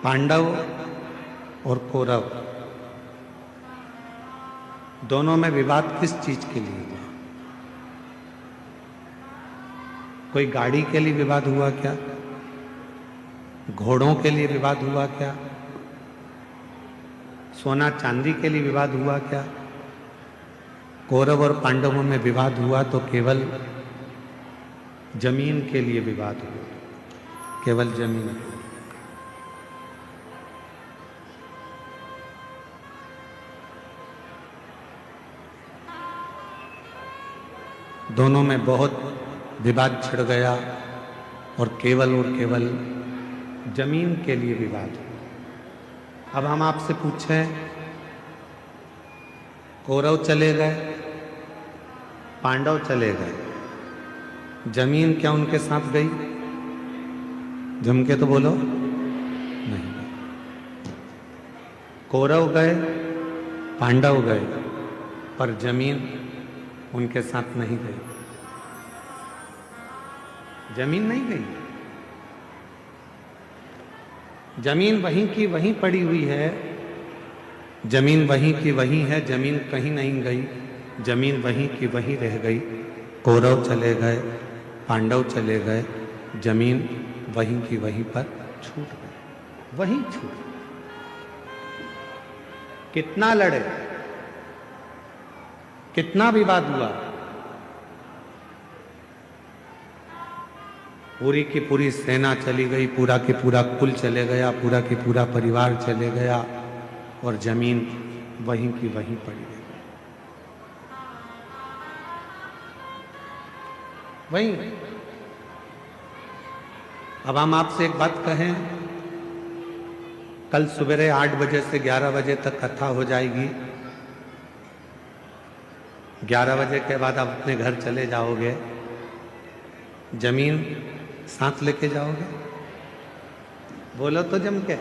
पांडव और कौरव दोनों में विवाद किस चीज के लिए हुआ? कोई गाड़ी के लिए विवाद हुआ क्या? घोड़ों के लिए विवाद हुआ क्या? सोना चांदी के लिए विवाद हुआ क्या? कौरव और पांडवों में विवाद हुआ तो केवल जमीन के लिए विवाद हुआ, केवल जमीन। दोनों में बहुत विवाद छिड़ गया और केवल जमीन के लिए विवाद हुआ। अब हम आपसे पूछें, कौरव चले गए, पांडव चले गए, जमीन क्या उनके साथ गई? जम के तो बोलो, नहीं। कौरव गए, पांडव गए, पर जमीन उनके साथ नहीं गई। जमीन नहीं गई, जमीन वहीं की वहीं पड़ी हुई है, जमीन वहीं की वहीं है, जमीन कहीं नहीं गई, जमीन वहीं की वहीं रह गई। कौरव चले गए, पांडव चले गए, जमीन वहीं की वहीं पर छूट गई, वहीं छूट गई। कितना लड़े, कितना विवाद हुआ, पूरी की पूरी सेना चली गई, पूरा की पूरा कुल चले गया, पूरा की पूरा परिवार चले गया और जमीन वहीं की वहीं पड़ी रही। वहीं। अब हम आपसे एक बात कहें, कल सवेरे 8 बजे से 11 बजे तक कथा हो जाएगी। 11 बजे के बाद आप अपने घर चले जाओगे, जमीन साथ लेके जाओगे? बोलो तो जम के,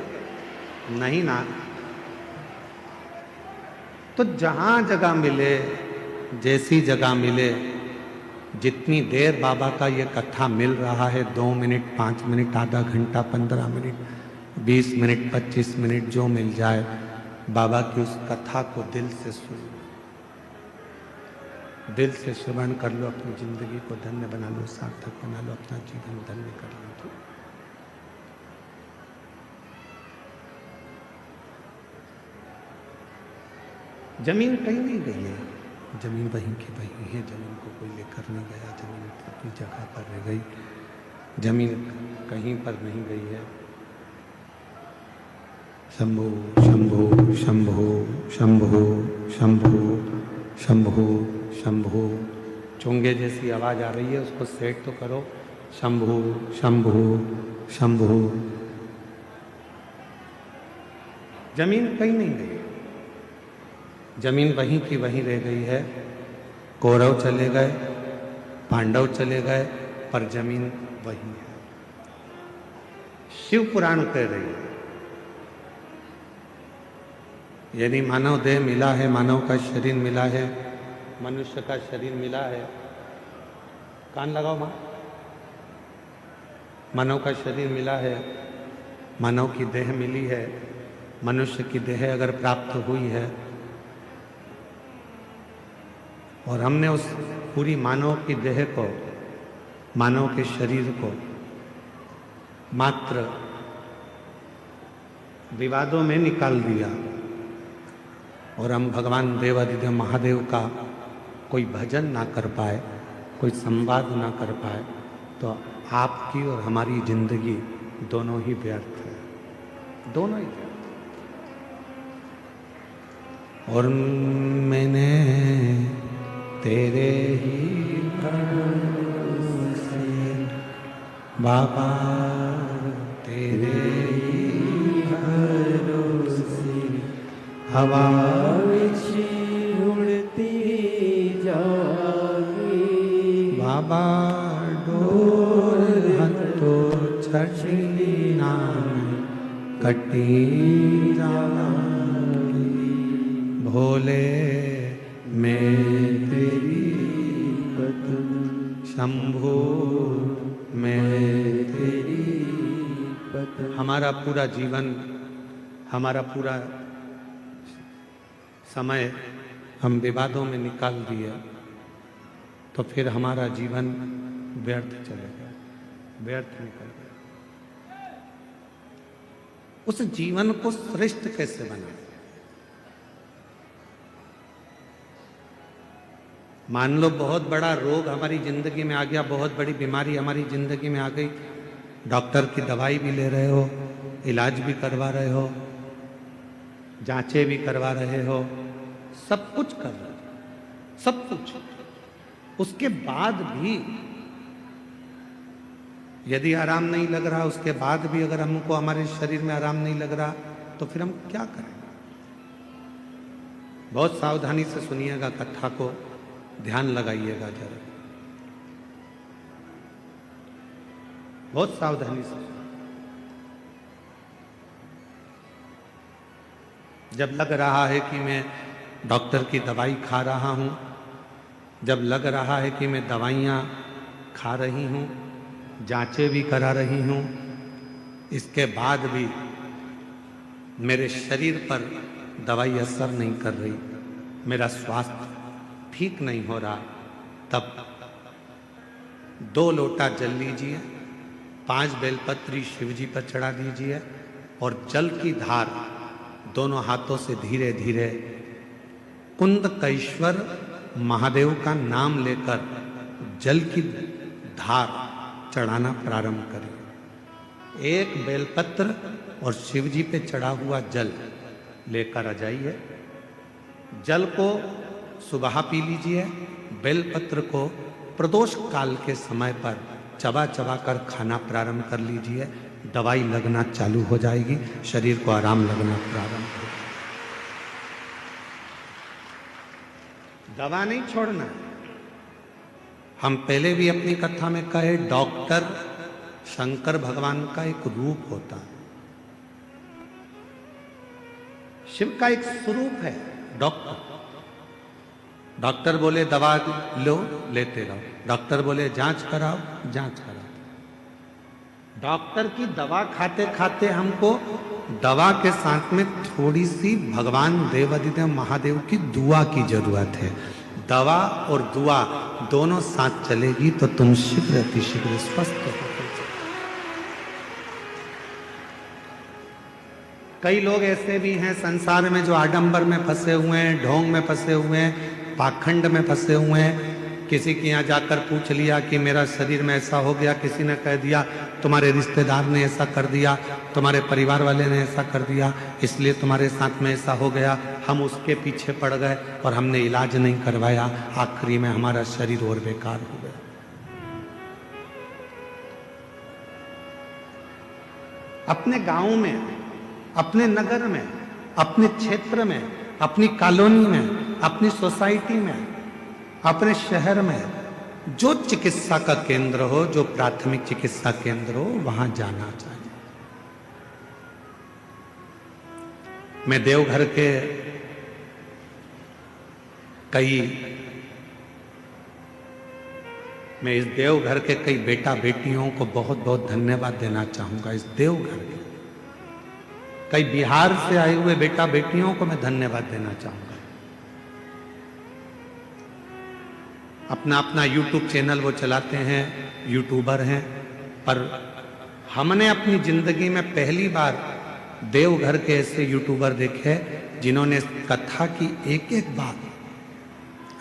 नहीं ना। तो जहां जगह मिले, जैसी जगह मिले, जितनी देर बाबा का ये कथा मिल रहा है, 2 मिनट, 5 मिनट, आधा घंटा, 15 मिनट, 20 मिनट, 25 मिनट, जो मिल जाए, बाबा की उस कथा को दिल से सुनो, दिल से श्रवण कर लो, अपनी जिंदगी को धन्य बना लो, सार्थक बना लो, अपना जीवन धन्य कर लो। तो जमीन कहीं नहीं गई है, जमीन वहीं की वहीं है, जमीन को कोई लेकर नहीं गया, जमीन अपनी जगह पर रह गई, जमीन कहीं पर नहीं गई है। शंभो शंभो शंभो शंभो शंभो शंभो शंभो। चोंगे जैसी आवाज आ रही है, उसको सेट तो करो। शंभो शंभो शंभो। जमीन कहीं नहीं गई, जमीन वहीं की वहीं रह गई है। कौरव चले गए, पांडव चले गए, पर जमीन वहीं है। शिव पुराण कह रही है, यदि मानव देह मिला है, मानव का शरीर मिला है, मनुष्य का शरीर मिला है, कान लगाओ मां, मानव का शरीर मिला है, मानव की देह मिली है, मनुष्य की देह अगर प्राप्त हुई है और हमने उस पूरी मानव की देह को, मानव के शरीर को मात्र विवादों में निकाल दिया और हम भगवान देवाधिदेव महादेव का कोई भजन ना कर पाए, कोई संवाद ना कर पाए, तो आपकी और हमारी जिंदगी दोनों ही व्यर्थ है, दोनों ही व्यर्थ। और मैंने तेरे ही भरोसे बाबा, तेरे ही भरोसे हवा उड़ती जागी, बाबा डोर हतो छठी नाम कटी जागी। भोले मैं तेरी पत्नी, शंभो मैं तेरी हमारा पूरा जीवन, हमारा पूरा समय हम विवादों में निकाल दिए तो फिर हमारा जीवन व्यर्थ चलेगा, व्यर्थ निकल गया। उस जीवन को श्रेष्ठ कैसे बनाए? मान लो बहुत बड़ा रोग हमारी जिंदगी में आ गया, बहुत बड़ी बीमारी हमारी जिंदगी में आ गई, डॉक्टर की दवाई भी ले रहे हो, इलाज भी करवा रहे हो, जांचें भी करवा रहे हो, सब कुछ कर रहे हो, सब कुछ। उसके बाद भी यदि आराम नहीं लग रहा, उसके बाद भी अगर हमको हमारे शरीर में आराम नहीं लग रहा तो फिर हम क्या करें? बहुत सावधानी से सुनिएगा कथा को, ध्यान लगाइएगा जरा, बहुत सावधानी से। जब लग रहा है कि मैं डॉक्टर की दवाई खा रहा हूं, जब लग रहा है कि मैं दवाइयां खा रही हूं, जांचें भी करा रही हूं, इसके बाद भी मेरे शरीर पर दवाई असर नहीं कर रही, मेरा स्वास्थ्य ठीक नहीं हो रहा, तब 2 लोटा जल लीजिए, 5 बेलपत्री शिव जी पर चढ़ा दीजिए और जल की धार दोनों हाथों से धीरे धीरे कुंदकेश्वर महादेव का नाम लेकर जल की धार चढ़ाना प्रारंभ करें। 1 बेलपत्र और शिव जी पे चढ़ा हुआ जल लेकर आ जाइए। जल को सुबह पी लीजिए, बेलपत्र को प्रदोष काल के समय पर चबा चबा कर खाना प्रारंभ कर लीजिए। दवाई लगना चालू हो जाएगी, शरीर को आराम लगना प्रारंभ हो। दवा नहीं छोड़ना। हम पहले भी अपनी कथा में कहे, डॉक्टर शंकर भगवान का एक रूप होता है, शिव का एक स्वरूप है डॉक्टर। डॉक्टर बोले दवा लो, लेते रहो, डॉक्टर बोले जांच कराओ, जांच कराओ। डॉक्टर की दवा खाते खाते हमको दवा के साथ में थोड़ी सी भगवान देवाधिदेव महादेव की दुआ की जरूरत है। दवा और दुआ दोनों साथ चलेगी तो तुम शीघ्र अतिशीघ्र स्वस्थ हो। कई लोग ऐसे भी हैं संसार में जो आडंबर में फंसे हुए हैं, ढोंग में फंसे हुए हैं, पाखंड में फंसे हुए हैं। किसी के यहाँ जाकर पूछ लिया कि मेरा शरीर में ऐसा हो गया, किसी ने कह दिया तुम्हारे रिश्तेदार ने ऐसा कर दिया, तुम्हारे परिवार वाले ने ऐसा कर दिया, इसलिए तुम्हारे साथ में ऐसा हो गया। हम उसके पीछे पड़ गए और हमने इलाज नहीं करवाया, आखिरी में हमारा शरीर और बेकार हो गया। अपने गांव में, अपने नगर में, अपने क्षेत्र में, अपनी कॉलोनी में, अपनी सोसाइटी में, अपने शहर में जो चिकित्सा का केंद्र हो, जो प्राथमिक चिकित्सा केंद्र हो, वहां जाना चाहिए। मैं देवघर के इस देवघर के कई बेटा बेटियों को बहुत बहुत धन्यवाद देना चाहूंगा। इस देवघर के कई बिहार से आए हुए बेटा बेटियों को मैं धन्यवाद देना चाहूंगा। अपना अपना यूट्यूब चैनल वो चलाते हैं, यूट्यूबर हैं, पर हमने अपनी जिंदगी में पहली बार देवघर के ऐसे यूट्यूबर देखे जिन्होंने कथा की एक एक बात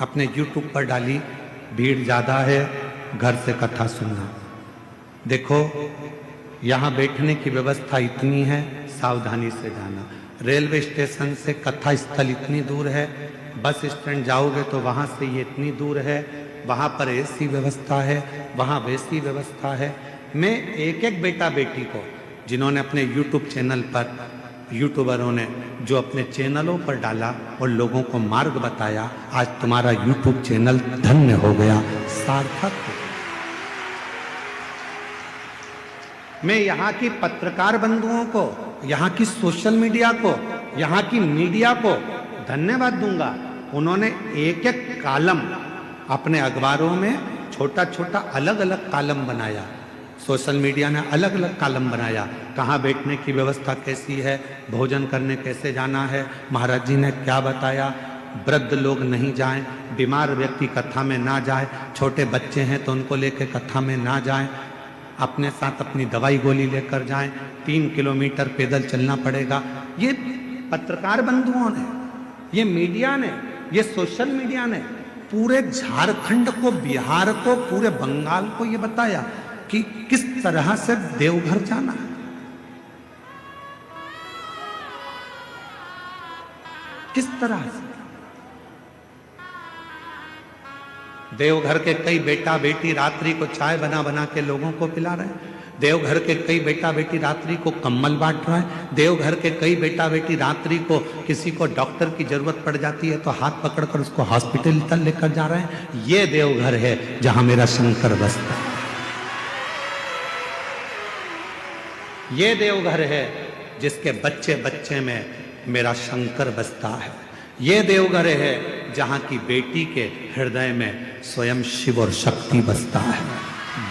अपने यूट्यूब पर डाली। भीड़ ज्यादा है, घर से कथा सुनना। देखो यहाँ बैठने की व्यवस्था इतनी है, सावधानी से जाना। रेलवे स्टेशन से कथा स्थल इतनी दूर है, बस स्टैंड जाओगे तो वहाँ से ये इतनी दूर है, वहाँ पर ऐसी व्यवस्था है, वहाँ वैसी व्यवस्था है। मैं एक एक बेटा बेटी को जिन्होंने अपने यूट्यूब चैनल पर, यूट्यूबरों ने जो अपने चैनलों पर डाला और लोगों को मार्ग बताया, आज तुम्हारा यूट्यूब चैनल धन्य हो गया, सार्थक हो गया। मैं यहाँ की पत्रकार बंधुओं को, यहाँ की सोशल मीडिया को, यहाँ की मीडिया को धन्यवाद दूंगा। उन्होंने एक एक कॉलम अपने अखबारों में छोटा छोटा अलग अलग कॉलम बनाया सोशल मीडिया ने अलग अलग कॉलम बनाया, कहाँ बैठने की व्यवस्था कैसी है, भोजन करने कैसे जाना है, महाराज जी ने क्या बताया, वृद्ध लोग नहीं जाएं, बीमार व्यक्ति कथा में ना जाए, छोटे बच्चे हैं तो उनको लेकर कथा में ना जाएं, अपने साथ अपनी दवाई गोली लेकर जाएं, 3 किलोमीटर पैदल चलना पड़ेगा। ये पत्रकार बंधुओं ने, ये मीडिया ने, ये सोशल मीडिया ने पूरे झारखंड को, बिहार को, पूरे बंगाल को ये बताया कि किस तरह से देवघर जाना है। किस तरह से देवघर के कई बेटा बेटी रात्रि को चाय बना बना के लोगों को पिला रहे हैं। देवघर के कई बेटा बेटी रात्रि को कम्बल बांट रहे हैं। देवघर के कई बेटा बेटी रात्रि को किसी को डॉक्टर की जरूरत पड़ जाती है तो हाथ पकड़कर उसको हॉस्पिटल तक लेकर जा रहे हैं। ये देवघर है जहां मेरा शंकर बसता है। ये देवघर है जिसके बच्चे बच्चे में मेरा शंकर बसता है। ये देवघर है जहां की बेटी के हृदय में स्वयं शिव और शक्ति बसता है।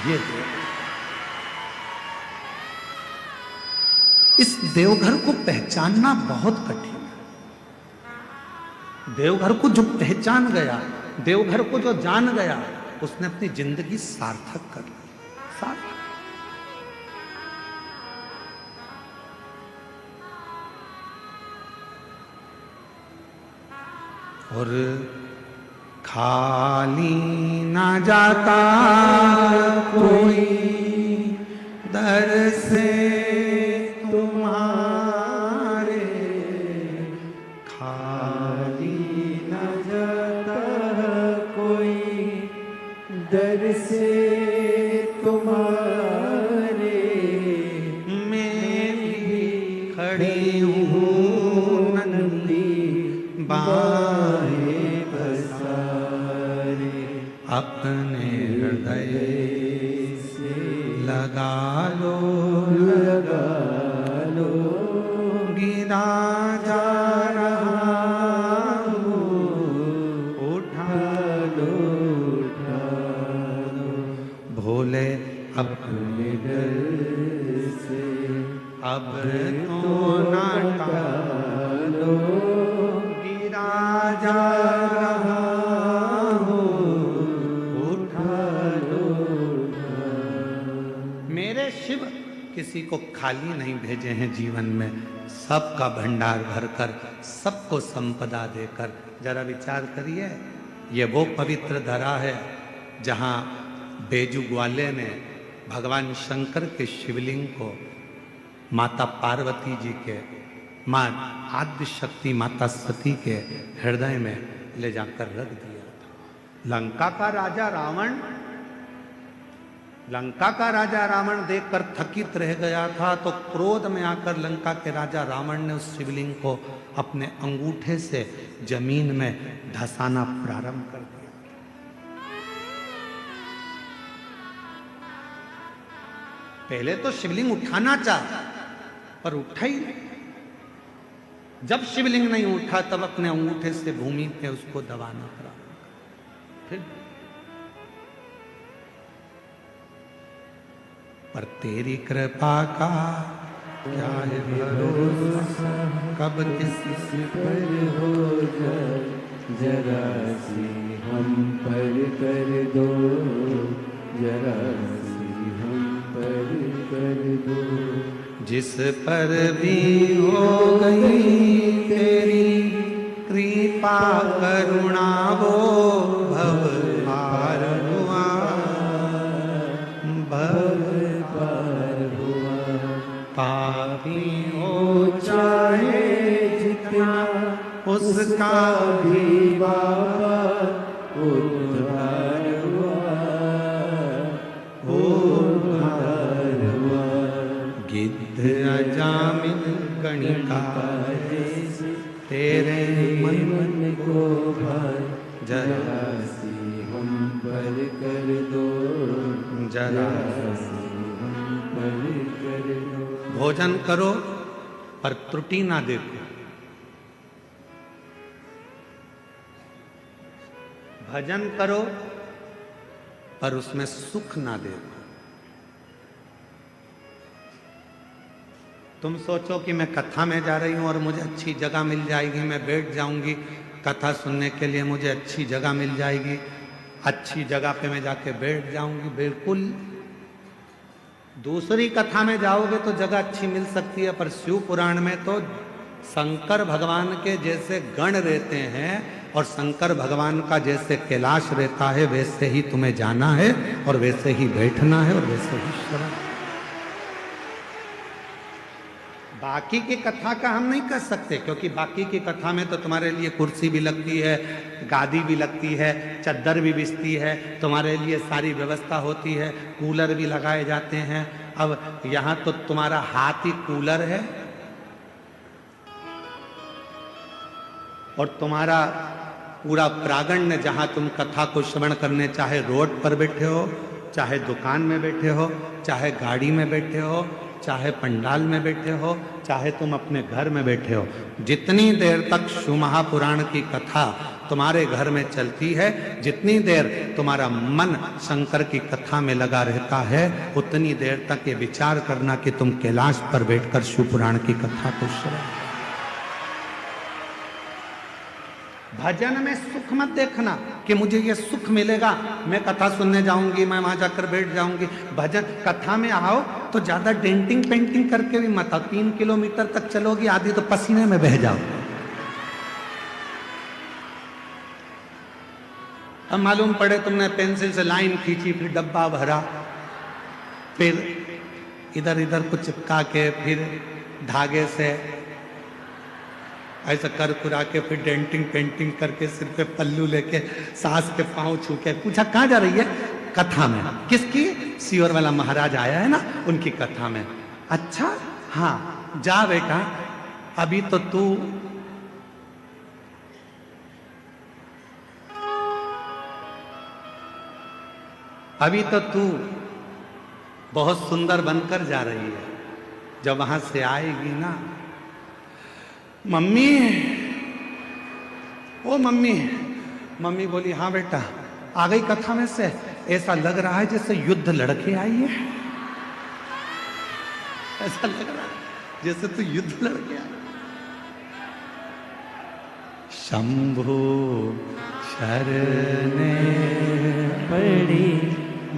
ये इस देवघर को पहचानना बहुत कठिन है। देवघर को जो पहचान गया, देवघर को जो जान गया, उसने अपनी जिंदगी सार्थक कर ली। सार्थक। और खाली ना जाता कोई दर से तुम्हारे, खाली ना जाता कोई दर से तुम्हारे, मैं भी खड़ी हूँ नंदी बाहें पसारे, अपने हृदय से लगा लो, गिरा जा रहा हूँ, उठा लो, भोले अपने डर से अब तो ना टालो, गिरा जा रहा हूँ, उठा लो। मेरे शिव किसी को खाली नहीं भेजे हैं जीवन में, सबका भंडार भरकर, सबको संपदा देकर। जरा विचार करिए, ये वो पवित्र धरा है जहाँ बेजू ग्वाले ने भगवान शंकर के शिवलिंग को माता पार्वती जी के, माँ आद्य शक्ति माता सती के हृदय में ले जाकर रख दिया था। लंका का राजा रावण देखकर थकित रह गया था, तो क्रोध में आकर लंका के राजा रावण ने उस शिवलिंग को अपने अंगूठे से जमीन में धंसाना प्रारंभ कर दिया। पहले तो शिवलिंग उठाना चाहा पर उठा ही नहीं। जब शिवलिंग नहीं उठा तब अपने अंगूठे से भूमि पे उसको दबाना प्रारंभ कर। फिर पर तेरी कृपा का क्या है भरोसा, कब किसी पर हो जाए, जरा सी हम पर कर दो, जरा सी हम पर कर दो। जिस पर भी हो गई तेरी कृपा करुणा, वो भव पार हुआ, भव पार हुआ। पापी हो चाहे जितना उसका भी बाबा उद्धार हुआ, उद्धार हुआ। गिद्ध अजामिन गणिका तेरे मन को भाई, जरा सी हम पर कर दो, जरा सी हम पर कर दो। भोजन करो पर त्रुटि ना देखो, भजन करो पर उसमें सुख ना देखो, तुम सोचो कि मैं कथा में जा रही हूँ और मुझे अच्छी जगह मिल जाएगी, मैं बैठ जाऊंगी कथा सुनने के लिए, मुझे अच्छी जगह मिल जाएगी, अच्छी जगह पे मैं जाके बैठ जाऊंगी। बिल्कुल, दूसरी कथा में जाओगे तो जगह अच्छी मिल सकती है, पर शिव पुराण में तो शंकर भगवान के जैसे गण रहते हैं और शंकर भगवान का जैसे कैलाश रहता है, वैसे ही तुम्हें जाना है और वैसे ही बैठना है और वैसे ही श्रवण। बाकी की कथा का हम नहीं कर सकते, क्योंकि बाकी की कथा में तो तुम्हारे लिए कुर्सी भी लगती है, गादी भी लगती है, चद्दर भी बिछती है, तुम्हारे लिए सारी व्यवस्था होती है, कूलर भी लगाए जाते हैं। अब यहाँ तो तुम्हारा हाथ ही कूलर है और तुम्हारा पूरा प्रांगण, जहाँ तुम कथा को श्रवण करने चाहे रोड पर बैठे हो, चाहे दुकान में बैठे हो, चाहे गाड़ी में बैठे हो, चाहे पंडाल में बैठे हो, चाहे तुम अपने घर में बैठे हो, जितनी देर तक शिव महापुराण की कथा तुम्हारे घर में चलती है, जितनी देर तुम्हारा मन शंकर की कथा में लगा रहता है, उतनी देर तक ये विचार करना कि तुम कैलाश पर बैठकर शिव पुराण की कथा को श्रवण। भजन में सुख मत देखना कि मुझे ये सुख मिलेगा, मैं कथा सुनने जाऊंगी, मैं वहां जाकर बैठ जाऊंगी। भजन कथा में आओ तो ज्यादा डेंटिंग पेंटिंग करके भी मत आओ। 3 किलोमीटर तक चलोगी, आधी तो पसीने में बह जाओ। अब मालूम पड़े तुमने पेंसिल से लाइन खींची, फिर डब्बा भरा, फिर इधर इधर को चिपका के, फिर धागे से ऐसा कर कुरा के, फिर डेंटिंग पेंटिंग करके, सिर पे पल्लू लेके, सास के पांव छू के, पूछा कहाँ जा रही है? कथा में। किसकी? सीवर वाला महाराज आया है ना, उनकी कथा में। अच्छा हाँ जा बेटा, अभी तो तू बहुत सुंदर बनकर जा रही है, जब वहां से आएगी ना, मम्मी, ओ मम्मी। मम्मी बोली हाँ बेटा, आ गई कथा में से? ऐसा लग रहा है जैसे युद्ध लड़के आई है, ऐसा लग रहा है जैसे तू युद्ध लड़के आई। शंभु शरणे पड़ी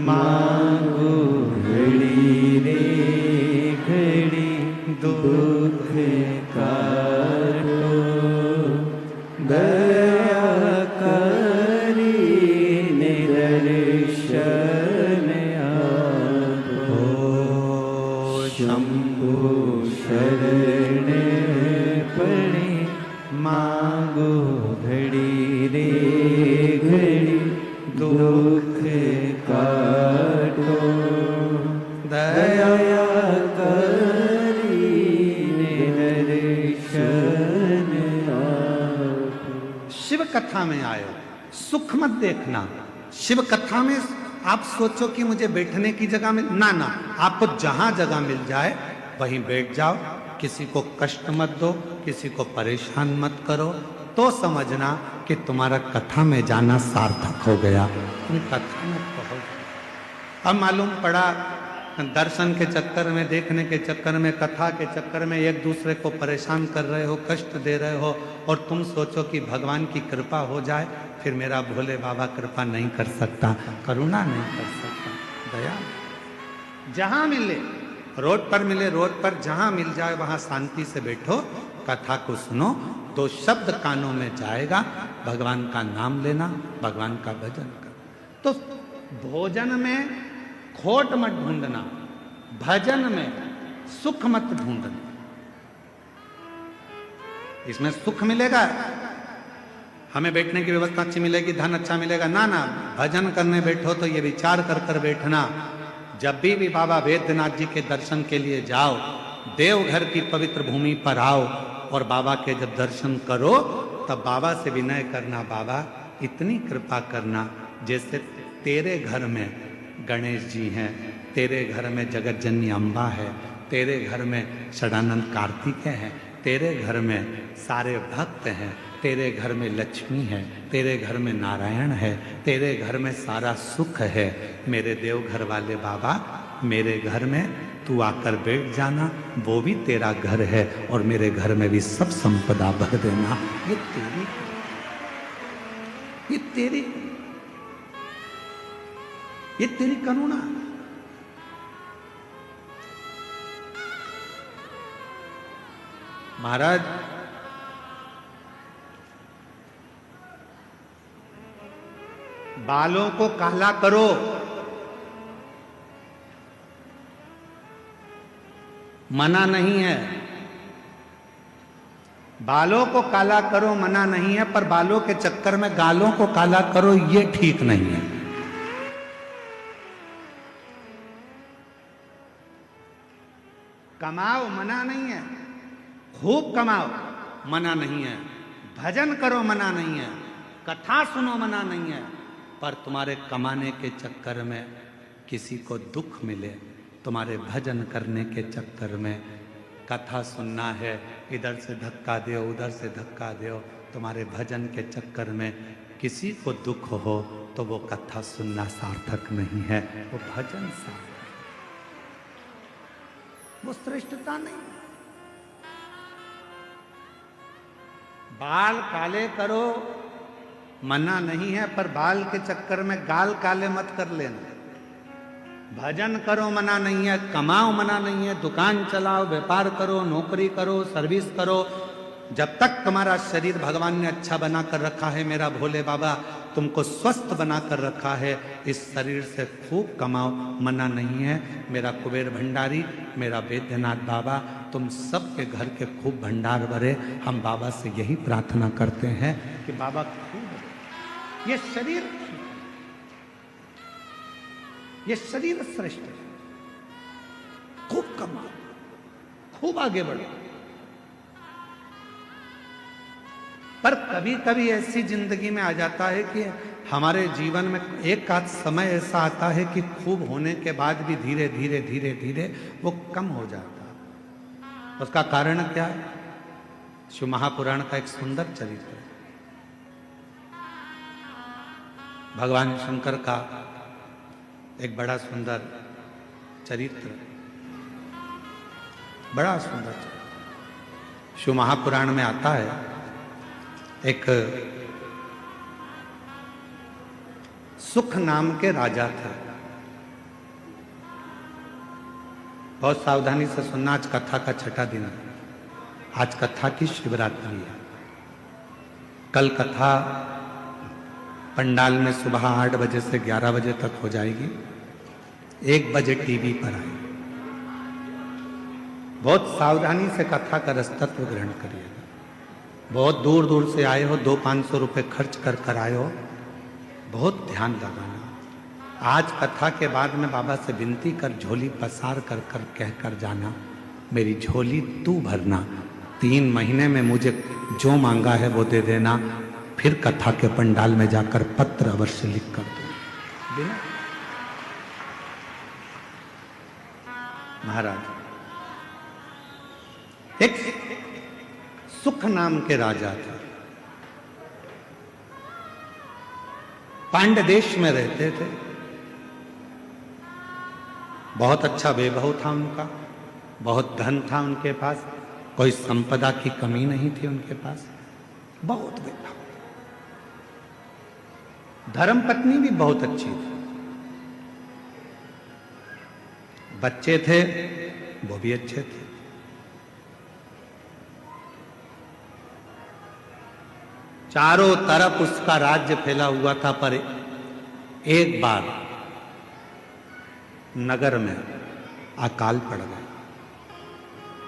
मांगो घड़ी रे घड़ी, दुख काटो दया करी निदर्शन आपो। शंभु शरण पड़े मांगो घड़ी रे घड़ी, दुख काटो दया करी निदर्शन आपो। शिव कथा में आयो, सुख मत देखना। शिव कथा में आप सोचो कि मुझे बैठने की जगह मिल, ना ना, आपको जहां जगह मिल जाए वहीं बैठ जाओ, किसी को कष्ट मत दो, किसी को परेशान मत करो, तो समझना कि तुम्हारा कथा में जाना सार्थक हो गया, तुम कथा में पहुंच। अब मालूम पड़ा दर्शन के चक्कर में, देखने के चक्कर में, कथा के चक्कर में एक दूसरे को परेशान कर रहे हो, कष्ट दे रहे हो, और तुम सोचो कि भगवान की कृपा हो जाए, फिर मेरा भोले बाबा कृपा नहीं कर सकता, करुणा नहीं कर सकता, दया। जहां मिले, रोड पर मिले, रोड पर जहां मिल जाए वहां शांति से बैठो, कथा को सुनो, 2 शब्द कानों में जाएगा, भगवान का नाम लेना, भगवान का भजन करना। तो भोजन में खोट मत ढूंढना, भजन में सुख मत ढूंढना। इसमें सुख मिलेगा, हमें बैठने की व्यवस्था अच्छी मिलेगी, धन अच्छा मिलेगा, ना ना, भजन करने बैठो तो ये विचार कर कर बैठना, जब भी बाबा वैद्यनाथ जी के दर्शन के लिए जाओ, देवघर की पवित्र भूमि पर आओ और बाबा के जब दर्शन करो तब बाबा से विनय करना, बाबा इतनी कृपा करना जैसे तेरे घर में गणेश जी हैं, तेरे घर में जगत जननी अम्बा है, तेरे घर में षडानंद कार्तिकेय हैं, तेरे घर में सारे भक्त हैं, तेरे घर में लक्ष्मी है, तेरे घर में नारायण है, तेरे घर में सारा सुख है। मेरे देवघर वाले बाबा, मेरे घर में तू आकर बैठ जाना, वो भी तेरा घर है और मेरे घर में भी सब संपदा भर देना। ये तेरी करुणा। महाराज बालों को काला करो, मना नहीं है। बालों को काला करो मना नहीं है, पर बालों के चक्कर में गालों को काला करो ये ठीक नहीं है। कमाओ मना नहीं है, खूब कमाओ मना नहीं है, भजन करो मना नहीं है, कथा सुनो मना नहीं है, पर तुम्हारे कमाने के चक्कर में किसी को दुख मिले, तुम्हारे भजन करने के चक्कर में कथा सुनना है, इधर से धक्का दो उधर से धक्का दो, तुम्हारे भजन के चक्कर में किसी को दुख हो तो वो कथा सुनना सार्थक नहीं है, वो भजन सार्थक, वो श्रेष्ठता नहीं। बाल काले करो मना नहीं है, पर बाल के चक्कर में गाल काले मत कर लेना। भजन करो मना नहीं है, कमाओ मना नहीं है, दुकान चलाओ, व्यापार करो, नौकरी करो, सर्विस करो, जब तक तुम्हारा शरीर भगवान ने अच्छा बना कर रखा है, मेरा भोले बाबा तुमको स्वस्थ बना कर रखा है, इस शरीर से खूब कमाओ मना नहीं है। मेरा कुबेर भंडारी, मेरा वैद्यनाथ बाबा, तुम सबके घर के खूब भंडार भरे। हम बाबा से यही प्रार्थना करते हैं कि बाबा खूब ये शरीर श्रेष्ठ है, खूब कमाओ, खूब आगे बढ़ो। पर कभी कभी ऐसी जिंदगी में आ जाता है कि हमारे जीवन में एक आध समय ऐसा आता है कि खूब होने के बाद भी धीरे धीरे धीरे धीरे वो कम हो जाता है। उसका कारण क्या है? शिव महापुराण का एक सुंदर चरित्र है। भगवान शंकर का एक बड़ा सुंदर चरित्र, बड़ा सुंदर चरित्र शिव महापुराण में आता है। एक सुख नाम के राजा थे। बहुत सावधानी से सुनना, आज कथा का छठा दिन है। आज कथा की शिवरात्रि है। कल कथा पंडाल में सुबह 8 बजे से 11 बजे तक हो जाएगी, 1 बजे टीवी पर आएगी। बहुत सावधानी से कथा का रसतत्व ग्रहण करिएगा। बहुत दूर दूर से आए हो, 200-500 रुपये खर्च कर कर आए हो, बहुत ध्यान लगाना। आज कथा के बाद में बाबा से विनती कर, झोली पसार कर कर कह कर जाना, मेरी झोली तू भरना, 3 महीने में मुझे जो मांगा है वो दे देना, फिर कथा के पंडाल में जाकर पत्र अवश्य लिख कर दो। महाराज एक सुख नाम के राजा थे, पांड्य देश में रहते थे। बहुत अच्छा वैभव था उनका, बहुत धन था उनके पास, कोई संपदा की कमी नहीं थी उनके पास, बहुत वैभव। धर्मपत्नी भी बहुत अच्छी थी, बच्चे थे वो भी अच्छे थे। चारों तरफ उसका राज्य फैला हुआ था। पर एक बार नगर में अकाल पड़ गया।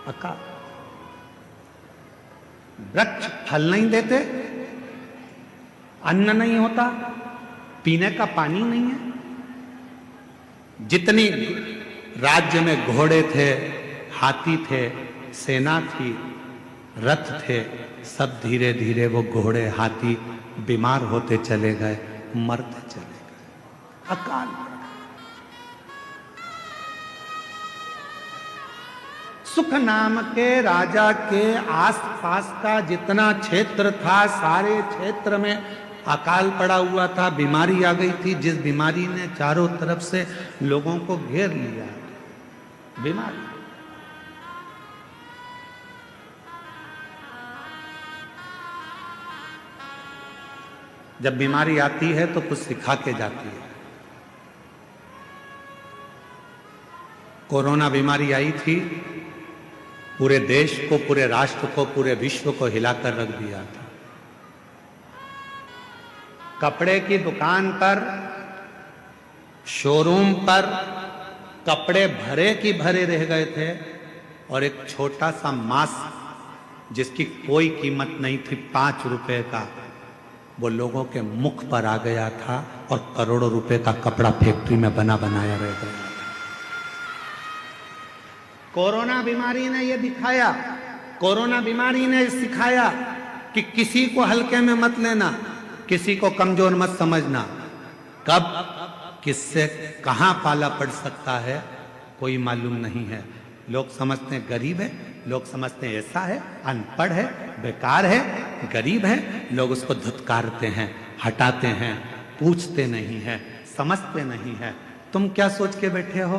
अकाल, वृक्ष फल नहीं देते, अन्न नहीं होता, पीने का पानी नहीं है। जितनी राज्य में घोड़े थे, हाथी थे, सेना थी, रथ थे, सब धीरे धीरे वो घोड़े हाथी बीमार होते चले गए, मरते चले गए। अकाल। सुख नाम के राजा के आसपास का जितना क्षेत्र था, सारे क्षेत्र में अकाल पड़ा हुआ था, बीमारी आ गई थी, जिस बीमारी ने चारों तरफ से लोगों को घेर लिया। बीमारी। जब बीमारी आती है तो कुछ सिखा के जाती है। कोरोना बीमारी आई थी, पूरे देश को, पूरे राष्ट्र को, पूरे विश्व को हिलाकर रख दिया था। कपड़े की दुकान पर, शोरूम पर कपड़े भरे की भरे रह गए थे और एक छोटा सा मास्क जिसकी कोई कीमत नहीं थी, 5 रुपए का, वो लोगों के मुख पर आ गया था और करोड़ों रुपए का कपड़ा फैक्ट्री में बना बनाया रह गया था। कोरोना बीमारी ने यह दिखाया, कोरोना बीमारी ने सिखाया कि किसी को हल्के में मत लेना, किसी को कमजोर मत समझना। कब किससे कहां पाला पड़ सकता है कोई मालूम नहीं है। लोग समझते हैं गरीब है, लोग समझते हैं ऐसा है, अनपढ़ है, बेकार है, गरीब है, लोग उसको धुतकारते हैं, हटाते हैं, पूछते नहीं है, समझते नहीं है। तुम क्या सोच के बैठे हो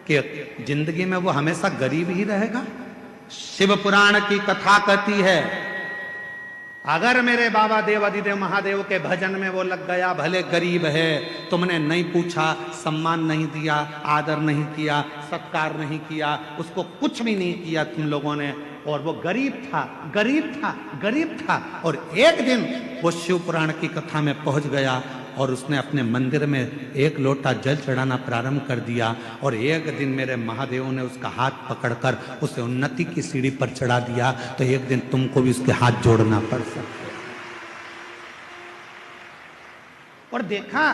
कि जिंदगी में वो हमेशा गरीब ही रहेगा? शिव पुराण की कथा कहती है, अगर मेरे बाबा देव अधिदेव महादेव के भजन में वो लग गया, भले गरीब है, तुमने नहीं पूछा, सम्मान नहीं दिया, आदर नहीं किया, सत्कार नहीं किया, उसको कुछ भी नहीं किया तुम लोगों ने, और वो गरीब था, गरीब था, गरीब था, और एक दिन वो शिव पुराण की कथा में पहुंच गया और उसने अपने मंदिर में 1 लोटा जल चढ़ाना प्रारंभ कर दिया, और एक दिन मेरे महादेव ने उसका हाथ पकड़कर उसे उन्नति की सीढ़ी पर चढ़ा दिया। तो एक दिन तुमको भी उसके हाथ जोड़ना पड़ सकता है। और देखा,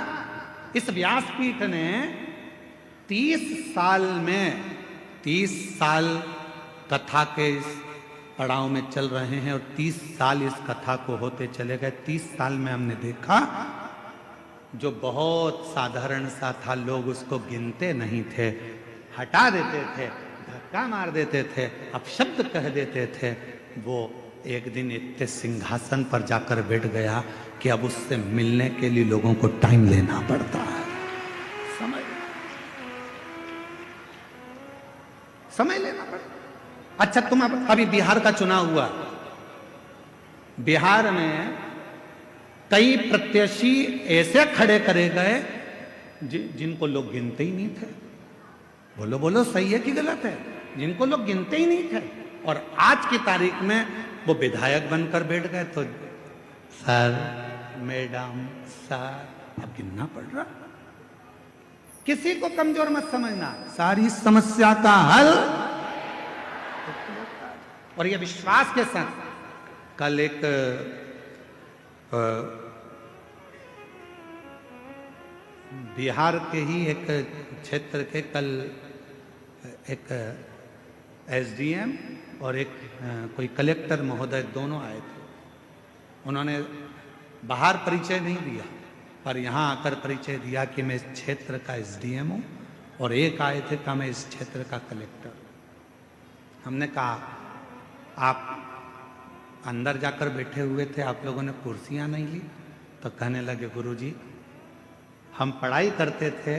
इस व्यासपीठ ने 30 साल में, 30 साल कथा के इस पड़ाव में चल रहे हैं और 30 साल इस कथा को होते चले गए। 30 साल में हमने देखा जो बहुत साधारण सा था, लोग उसको गिनते नहीं थे, हटा देते थे, धक्का मार देते थे, अपशब्द कह देते थे, वो एक दिन इतने सिंहासन पर जाकर बैठ गया कि अब उससे मिलने के लिए लोगों को टाइम लेना पड़ता है। समय लेना पड़ता। अच्छा, तुम अभी बिहार का चुनाव हुआ, बिहार में कई प्रत्याशी ऐसे खड़े करे गए जिनको लोग गिनते ही नहीं थे। बोलो बोलो, सही है कि गलत है? जिनको लोग गिनते ही नहीं थे, और आज की तारीख में वो विधायक बनकर बैठ गए। तो सर, मैडम, सर, अब गिनना पड़ रहा। किसी को कमजोर मत समझना, सारी समस्या का हल। और ये विश्वास के साथ, कल एक बिहार के ही एक क्षेत्र के, कल एक एसडीएम और एक कोई कलेक्टर महोदय दोनों आए थे। उन्होंने बाहर परिचय नहीं दिया, पर यहाँ आकर परिचय दिया कि मैं इस क्षेत्र का एसडीएम हूँ, और एक आए थे कहा मैं इस क्षेत्र का कलेक्टर। हमने कहा आप अंदर जाकर बैठे हुए थे, आप लोगों ने कुर्सियां नहीं ली? तो कहने लगे गुरुजी, हम पढ़ाई करते थे,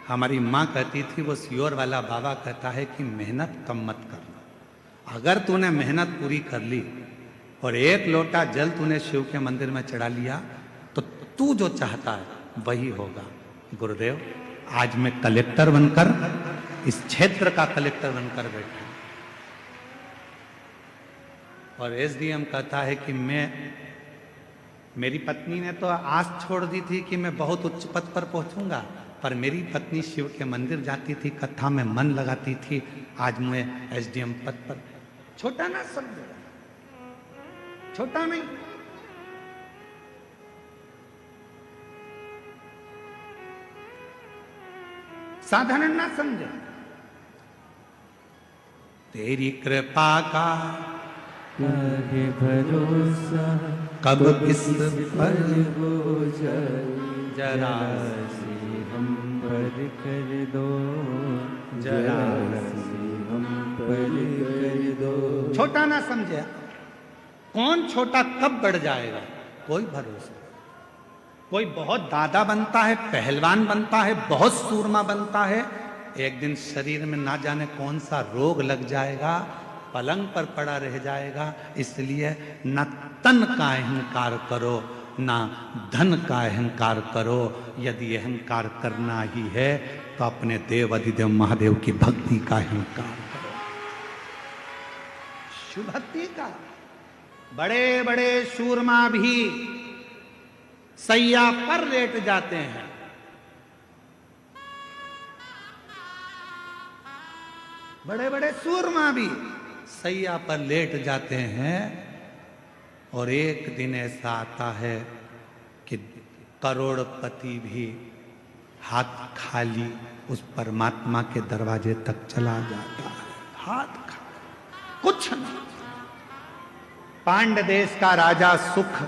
हमारी माँ कहती थी, वो सियोर वाला बाबा कहता है कि मेहनत कम मत करना। अगर तूने मेहनत पूरी कर ली और 1 लोटा जल तूने शिव के मंदिर में चढ़ा लिया तो तू जो चाहता है वही होगा। गुरुदेव, आज मैं कलेक्टर बनकर, इस क्षेत्र का कलेक्टर बनकर बैठा, और एसडीएम कहता है कि मेरी पत्नी ने तो आस छोड़ दी थी कि मैं बहुत उच्च पद पर पहुंचूंगा, पर मेरी पत्नी शिव के मंदिर जाती थी, कथा में मन लगाती थी, आज मैं एसडीएम पद पर। छोटा ना समझो, छोटा नहीं। साधारण ना समझे। तेरी कृपा का है भरोसा, कब किस पर हो जाए, जरा सी हम पर कर दो, जरा सी हम पर कर दो। छोटा ना समझे। कौन छोटा कब बढ़ जाएगा, कोई भरोसा। कोई बहुत दादा बनता है, पहलवान बनता है, बहुत सूरमा बनता है, एक दिन शरीर में ना जाने कौन सा रोग लग जाएगा, पलंग पर पड़ा रह जाएगा। इसलिए न तन का अहंकार करो, ना धन का अहंकार करो। यदि अहंकार करना ही है तो अपने देव अधिदेव महादेव की भक्ति का अहंकार करो, शिव भक्ति का। बड़े बड़े सूरमा भी सैया पर लेट जाते हैं। बड़े बड़े सूरमा भी सैया पर लेट जाते हैं। और एक दिन ऐसा आता है कि करोड़पति भी हाथ खाली उस परमात्मा के दरवाजे तक चला जाता है, हाथ खाली, कुछ नहीं। पांड्य देश का राजा सुख,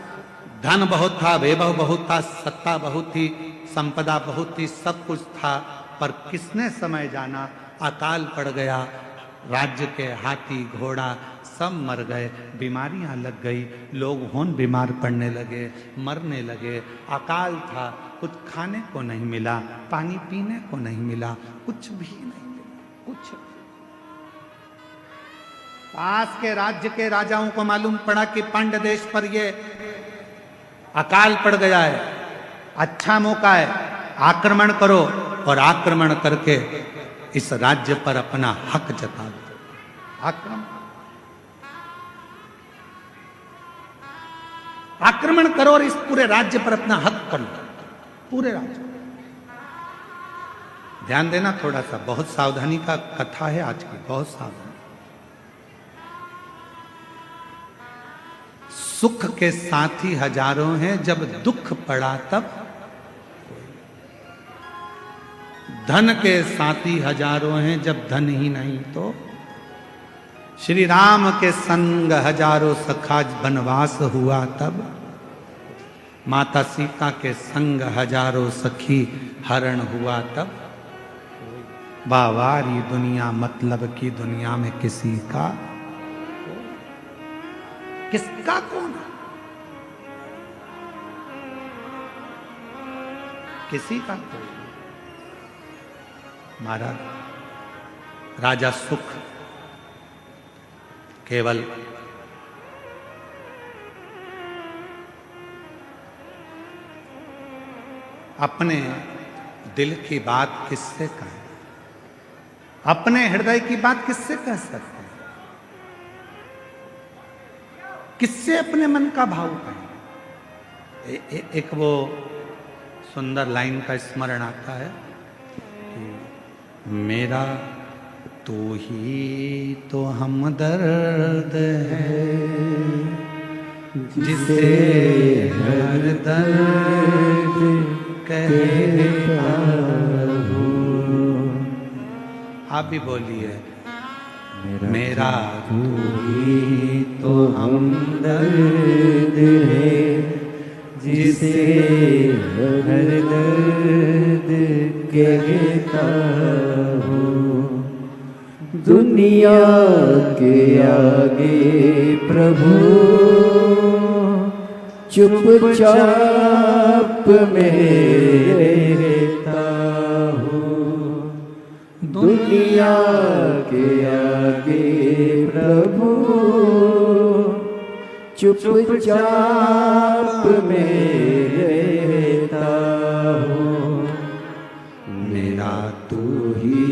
धन बहुत था, वैभव बहुत था, सत्ता बहुत थी, संपदा बहुत थी, सब कुछ था। पर किसने समय जाना, अकाल पड़ गया। राज्य के हाथी घोड़ा सब मर गए, बीमारियां लग गई, लोग होन बीमार पड़ने लगे, मरने लगे। अकाल था, कुछ खाने को नहीं मिला, पानी पीने को नहीं मिला, कुछ भी नहीं मिला, कुछ। पास के राज्य के राजाओं को मालूम पड़ा कि पांड्य देश पर ये अकाल पड़ गया है, अच्छा मौका है, आक्रमण करो और आक्रमण करके इस राज्य पर अपना हक जता दो। आक्रमण करो और इस पूरे राज्य पर अपना हक कर लो, पूरे राज्य। ध्यान देना थोड़ा सा, बहुत सावधानी का कथा है आज की, बहुत सावधानी। सुख के साथी हजारों हैं, जब दुख पड़ा तब। धन के साथी हजारों हैं, जब धन ही नहीं तो। श्री राम के संग हजारों सखा, वनवास हुआ तब। माता सीता के संग हजारों सखी, हरण हुआ तब। बावारी दुनिया मतलब की दुनिया में किसी का, किसका कौन, किसी का कोई। महाराज राजा सुख केवल अपने दिल की बात किससे कहें, अपने हृदय की बात किससे कह सकते हैं, किससे अपने मन का भाव कहें। एक वो सुंदर लाइन का स्मरण आता है कि मेरा तू ही तो हमदर्द है, जिसे हर दर्द कहता हूँ। आप भी बोलिए, मेरा तू ही तो हमदर्द है, जिसे हर दर्द कहता हूँ। दुनिया के आगे प्रभु चुपचाप में रहता हूँ। दुनिया के आगे प्रभु चुपचाप में रहता हूँ। मेरा तू ही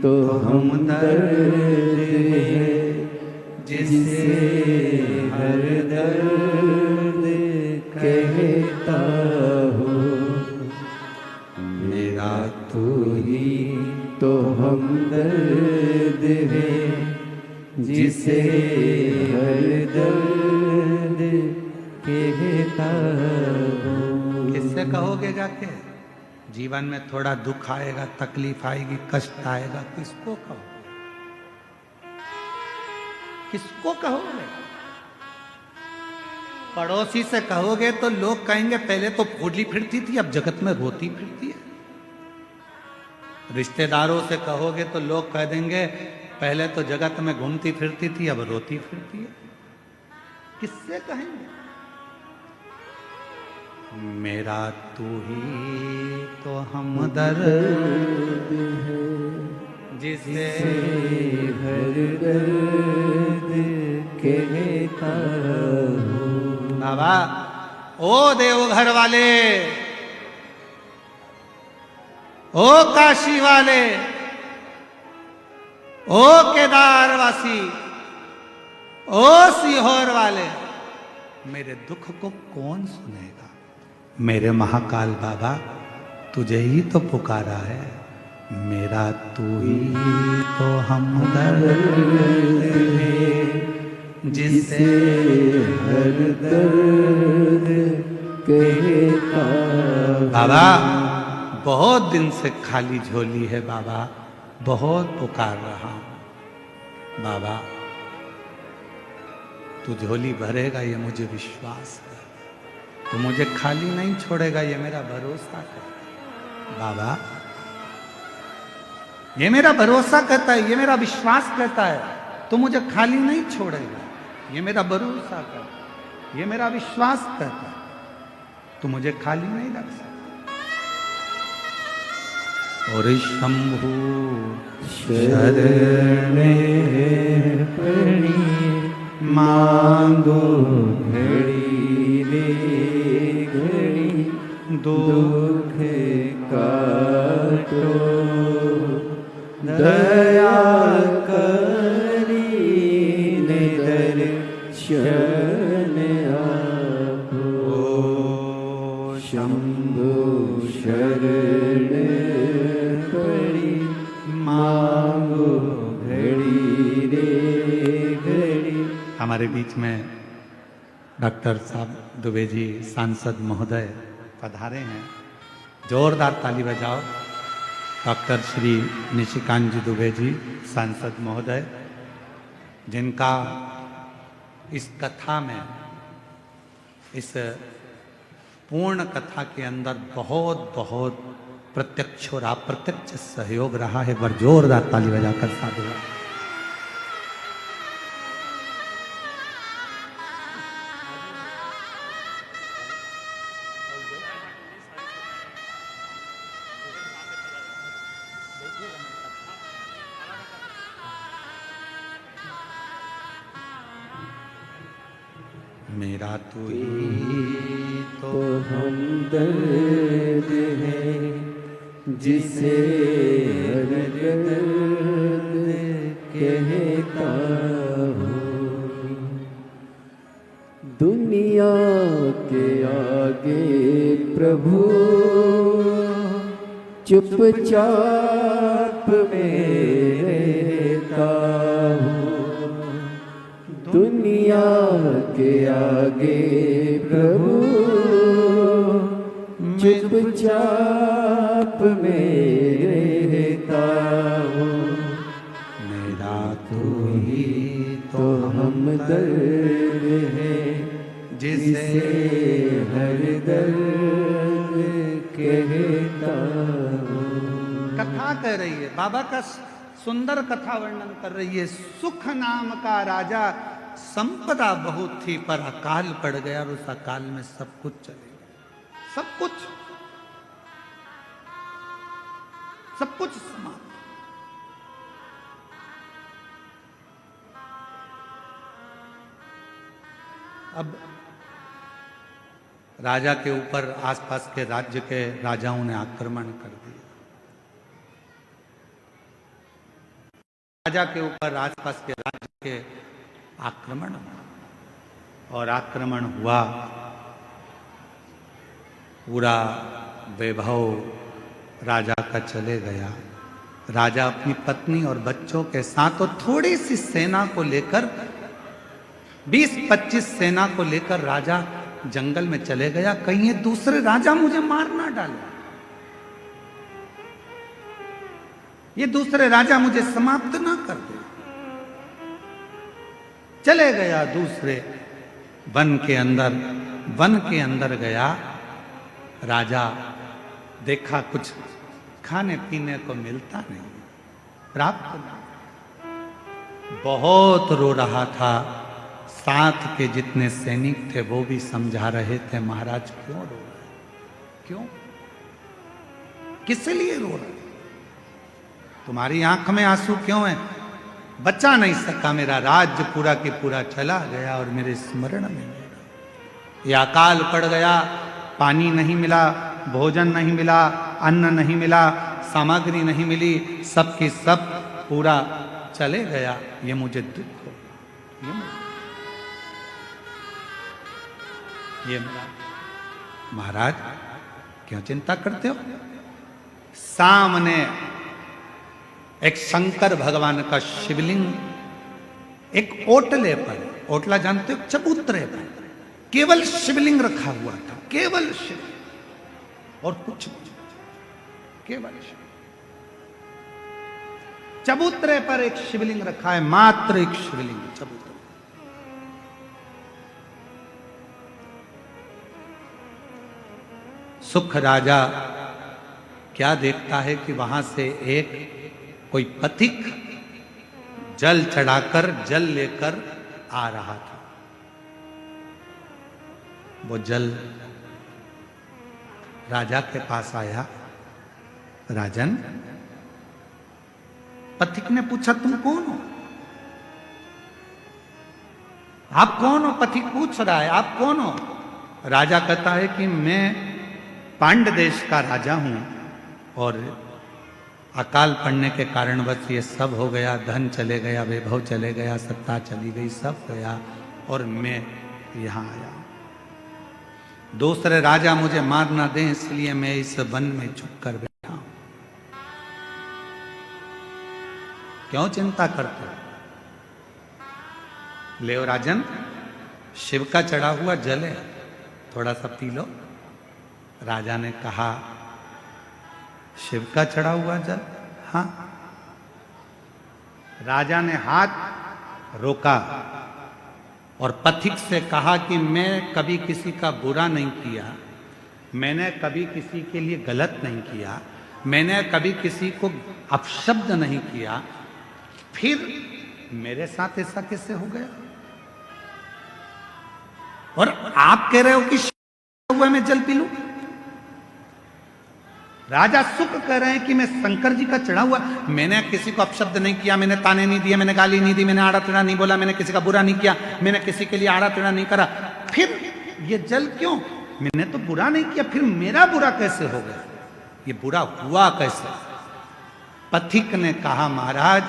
तो हमदर्द है, जिसे हर दर्द कहता हूँ। मेरा तू ही तो हमदर्द है, जिसे हर दर्द कहता हूँ। किससे कहोगे जाके? जीवन में थोड़ा दुख आएगा, तकलीफ आएगी, कष्ट आएगा, किसको कहोगे? किसको कहोगे? पड़ोसी से कहोगे तो लोग कहेंगे पहले तो फूली फिरती थी, अब जगत में रोती फिरती है। रिश्तेदारों से कहोगे तो लोग कह देंगे पहले तो जगत में घूमती फिरती थी, अब रोती फिरती है। किससे कहेंगे? मेरा तू ही तो हमदर्द है, जिसे हर दर्द कहता हूँ। बाबा, ओ देवघर वाले, ओ काशी वाले, ओ केदारवासी, ओ सीहोर वाले, मेरे दुख को कौन सुनेगा? मेरे महाकाल बाबा, तुझे ही तो पुकारा है, मेरा तू ही तो हमदर्द है, जिसे हर दर्द कहता हूँ। बाबा, बहुत दिन से खाली झोली है बाबा, बहुत पुकार रहा हूं बाबा, तू झोली भरेगा ये मुझे विश्वास है, तू मुझे खाली नहीं छोड़ेगा ये मेरा भरोसा है बाबा, ये मेरा भरोसा कहता है, ये मेरा विश्वास कहता है, तू मुझे खाली नहीं छोड़ेगा, ये मेरा भरोसा कहता है, ये मेरा विश्वास कहता है, तू मुझे खाली नहीं रख सकता। और शंभु शरण पड़ी मांगो घड़ी रे घड़ी, दुख काटो दया करी दर्शन आपो। शंभु शरण पड़ी मांगो घड़ी रे घड़ी। हमारे बीच में डॉक्टर साहब दुबे जी सांसद महोदय पधारे हैं, जोरदार ताली बजाओ। डॉक्टर श्री निशिकांत जी दुबे जी सांसद महोदय, जिनका इस कथा में, इस पूर्ण कथा के अंदर बहुत बहुत प्रत्यक्ष और अप्रत्यक्ष सहयोग रहा है। पर जोरदार ताली बजाकर साधुवाद। मेरा तू ही तो हमदर्द है, जिसे हर दर्द कहता हूँ। दुनिया के आगे प्रभु चुपचाप में रहता हूँ। दुनिया के आगे प्रभु चुपचाप में रहता हूँ। मेरा तू ही तो हमदर्द है, जिसे हर दर्द कहता हूँ। कथा कह रही है, बाबा का सुंदर कथा वर्णन कर रही है। सुख नाम का राजा, संपदा बहुत थी पर अकाल पड़ गया और उस अकाल में सब कुछ चले गया। सब कुछ समाप्त। अब राजा के ऊपर आसपास के राज्य के राजाओं ने आक्रमण कर दिया। राजा के ऊपर आसपास के राज्य के आक्रमण हुआ, और आक्रमण हुआ, पूरा वैभव राजा का चले गया। राजा अपनी पत्नी और बच्चों के साथ और थोड़ी सी सेना को लेकर, 20-25 सेना को लेकर राजा जंगल में चले गया। कहीं ये दूसरे राजा मुझे मार ना डाले, ये दूसरे राजा मुझे समाप्त ना कर दे। चले गया दूसरे वन के अंदर गया। राजा देखा कुछ खाने पीने को मिलता नहीं, प्राप्त नहीं। बहुत रो रहा था। साथ के जितने सैनिक थे वो भी समझा रहे थे, महाराज क्यों रो रहे, क्यों, किस लिए रो रहे? तुम्हारी आंख में आंसू क्यों है? बचा नहीं सका, मेरा राज्य पूरा के पूरा चला गया और मेरे स्मरण में नहीं रहा। यह अकाल पड़ गया, पानी नहीं मिला, भोजन नहीं मिला, अन्न नहीं मिला, सामग्री नहीं मिली, सब की सब पूरा चले गया। ये मुझे दुख हो, ये मेरा। महाराज क्यों चिंता करते हो? सामने एक शंकर भगवान का शिवलिंग एक ओटले पर, ओटला जानते हो, चबूतरे पर केवल शिवलिंग रखा हुआ था, केवल शिवलिंग और कुछ नहीं, केवल शिवलिंग। चबूतरे पर एक शिवलिंग रखा है, मात्र एक शिवलिंग चबूतरे। सुख राजा क्या देखता है कि वहां से एक कोई पथिक जल चढ़ाकर, जल लेकर आ रहा था। वो जल राजा के पास आया। राजन, पथिक ने पूछा, तुम कौन हो? आप कौन हो? पथिक पूछ रहा है, आप कौन हो? राजा कहता है कि मैं पांड्य देश का राजा हूं और अकाल पड़ने के कारण बस ये सब हो गया, धन चले गया, वैभव चले गया, सत्ता चली गई, सब गया और मैं यहां आया। दूसरे राजा मुझे मार ना दें, इसलिए मैं इस वन में छुप कर बैठा हूं। क्यों चिंता करते हो? ले राजन, शिव का चढ़ा हुआ जल है, थोड़ा सा पी लो। राजा ने कहा, शिव का चढ़ा हुआ जल? हाँ। राजा ने हाथ रोका और पथिक से कहा कि मैं कभी किसी का बुरा नहीं किया, मैंने कभी किसी के लिए गलत नहीं किया, मैंने कभी किसी को अपशब्द नहीं किया, फिर मेरे साथ ऐसा कैसे हो गया? और आप कह रहे हो कि हुआ मैं जल पी लूं? राजा सुख कह रहे हैं कि मैं शंकर जी का चढ़ा हुआ, मैंने किसी को अपशब्द नहीं किया, मैंने ताने नहीं दिए, मैंने गाली नहीं दी, मैंने आड़ा टेढ़ा नहीं बोला, मैंने किसी का बुरा नहीं किया, मैंने किसी के लिए आड़ा टेढ़ा नहीं करा, फिर ये जल क्यों? मैंने तो बुरा नहीं किया, फिर मेरा बुरा कैसे हो गया? ये बुरा हुआ कैसे? पथिक ने कहा, महाराज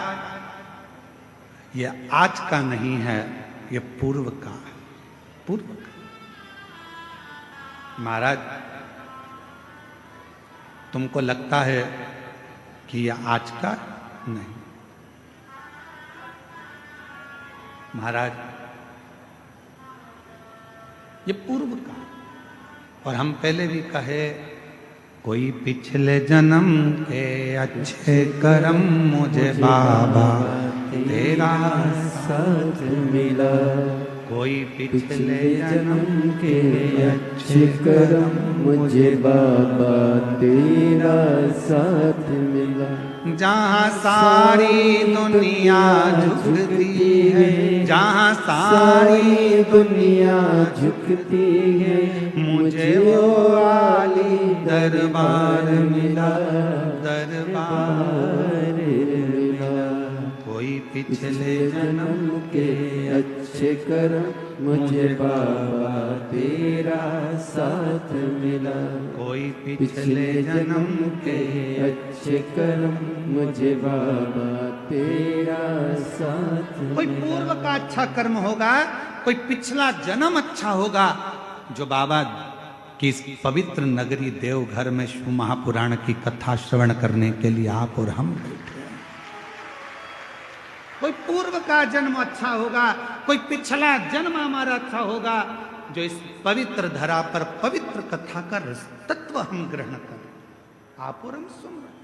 ये आज का नहीं है, ये पूर्व का है, पूर्व का। महाराज तुमको लगता है कि यह आज का? नहीं महाराज, ये पूर्व का। और हम पहले भी कहे, कोई पिछले जन्म के अच्छे कर्म मुझे बाबा तेरा साथ मिला, कोई पिछले जन्म के अच्छे कर्म मुझे बाबा तेरा साथ मिला। जहाँ सारी दुनिया झुकती है, जहाँ सारी दुनिया झुकती है, मुझे वो आली दरबार मिला, दरबार मिला। कोई पिछले जन्म के अच्छे कर्म मुझे बाबा तेरा साथ मिला, कोई पिछले जन्म के अच्छे कर्म मुझे बाबा तेरा साथ कोई पूर्व का अच्छा कर्म होगा, कोई पिछला जन्म अच्छा होगा, जो बाबा की इस पवित्र नगरी देवघर में शिव महापुराण की कथा श्रवण करने के लिए आप और हम बैठे हैं। कोई पूर्व का जन्म अच्छा होगा, कोई पिछला जन्म हमारा अच्छा होगा, जो इस पवित्र धरा पर पवित्र कथा का रस तत्व हम ग्रहण करें। आप और हम सुन रहे।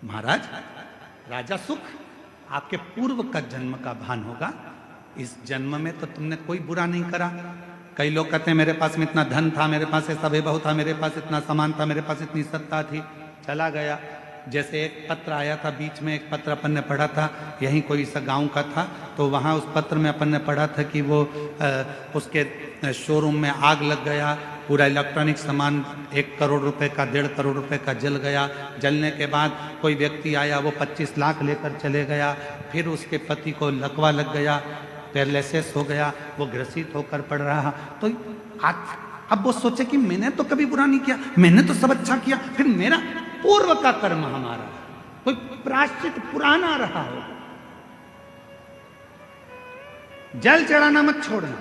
महाराज, राजा सुख, आपके पूर्व का जन्म का भान होगा। इस जन्म में तो तुमने कोई बुरा नहीं करा। कई लोग कहते हैं मेरे पास में इतना धन था, मेरे पास ऐसा वैभव था, मेरे पास इतना सामान था, मेरे पास इतनी सत्ता थी, चला गया। जैसे एक पत्र आया था बीच में, एक पत्र अपन ने पढ़ा था, यहीं कोई सा गांव का था, तो वहाँ उस पत्र में अपन ने पढ़ा था कि वो उसके शोरूम में आग लग गया, पूरा इलेक्ट्रॉनिक सामान 1 करोड़ रुपए का 1.5 करोड़ रुपए का जल गया। जलने के बाद कोई व्यक्ति आया, वो 25 लाख लेकर चले गया। फिर उसके पति को लकवा लग गया, पैरालिसिस हो गया, वो ग्रसित होकर पड़ रहा। तो अब वो सोचे कि मैंने तो कभी बुरा नहीं किया, मैंने तो सब अच्छा किया, फिर मेरा पूर्व का कर्म हमारा कोई प्रायश्चित पुराना रहा हो। जल चढ़ाना मत छोड़ना,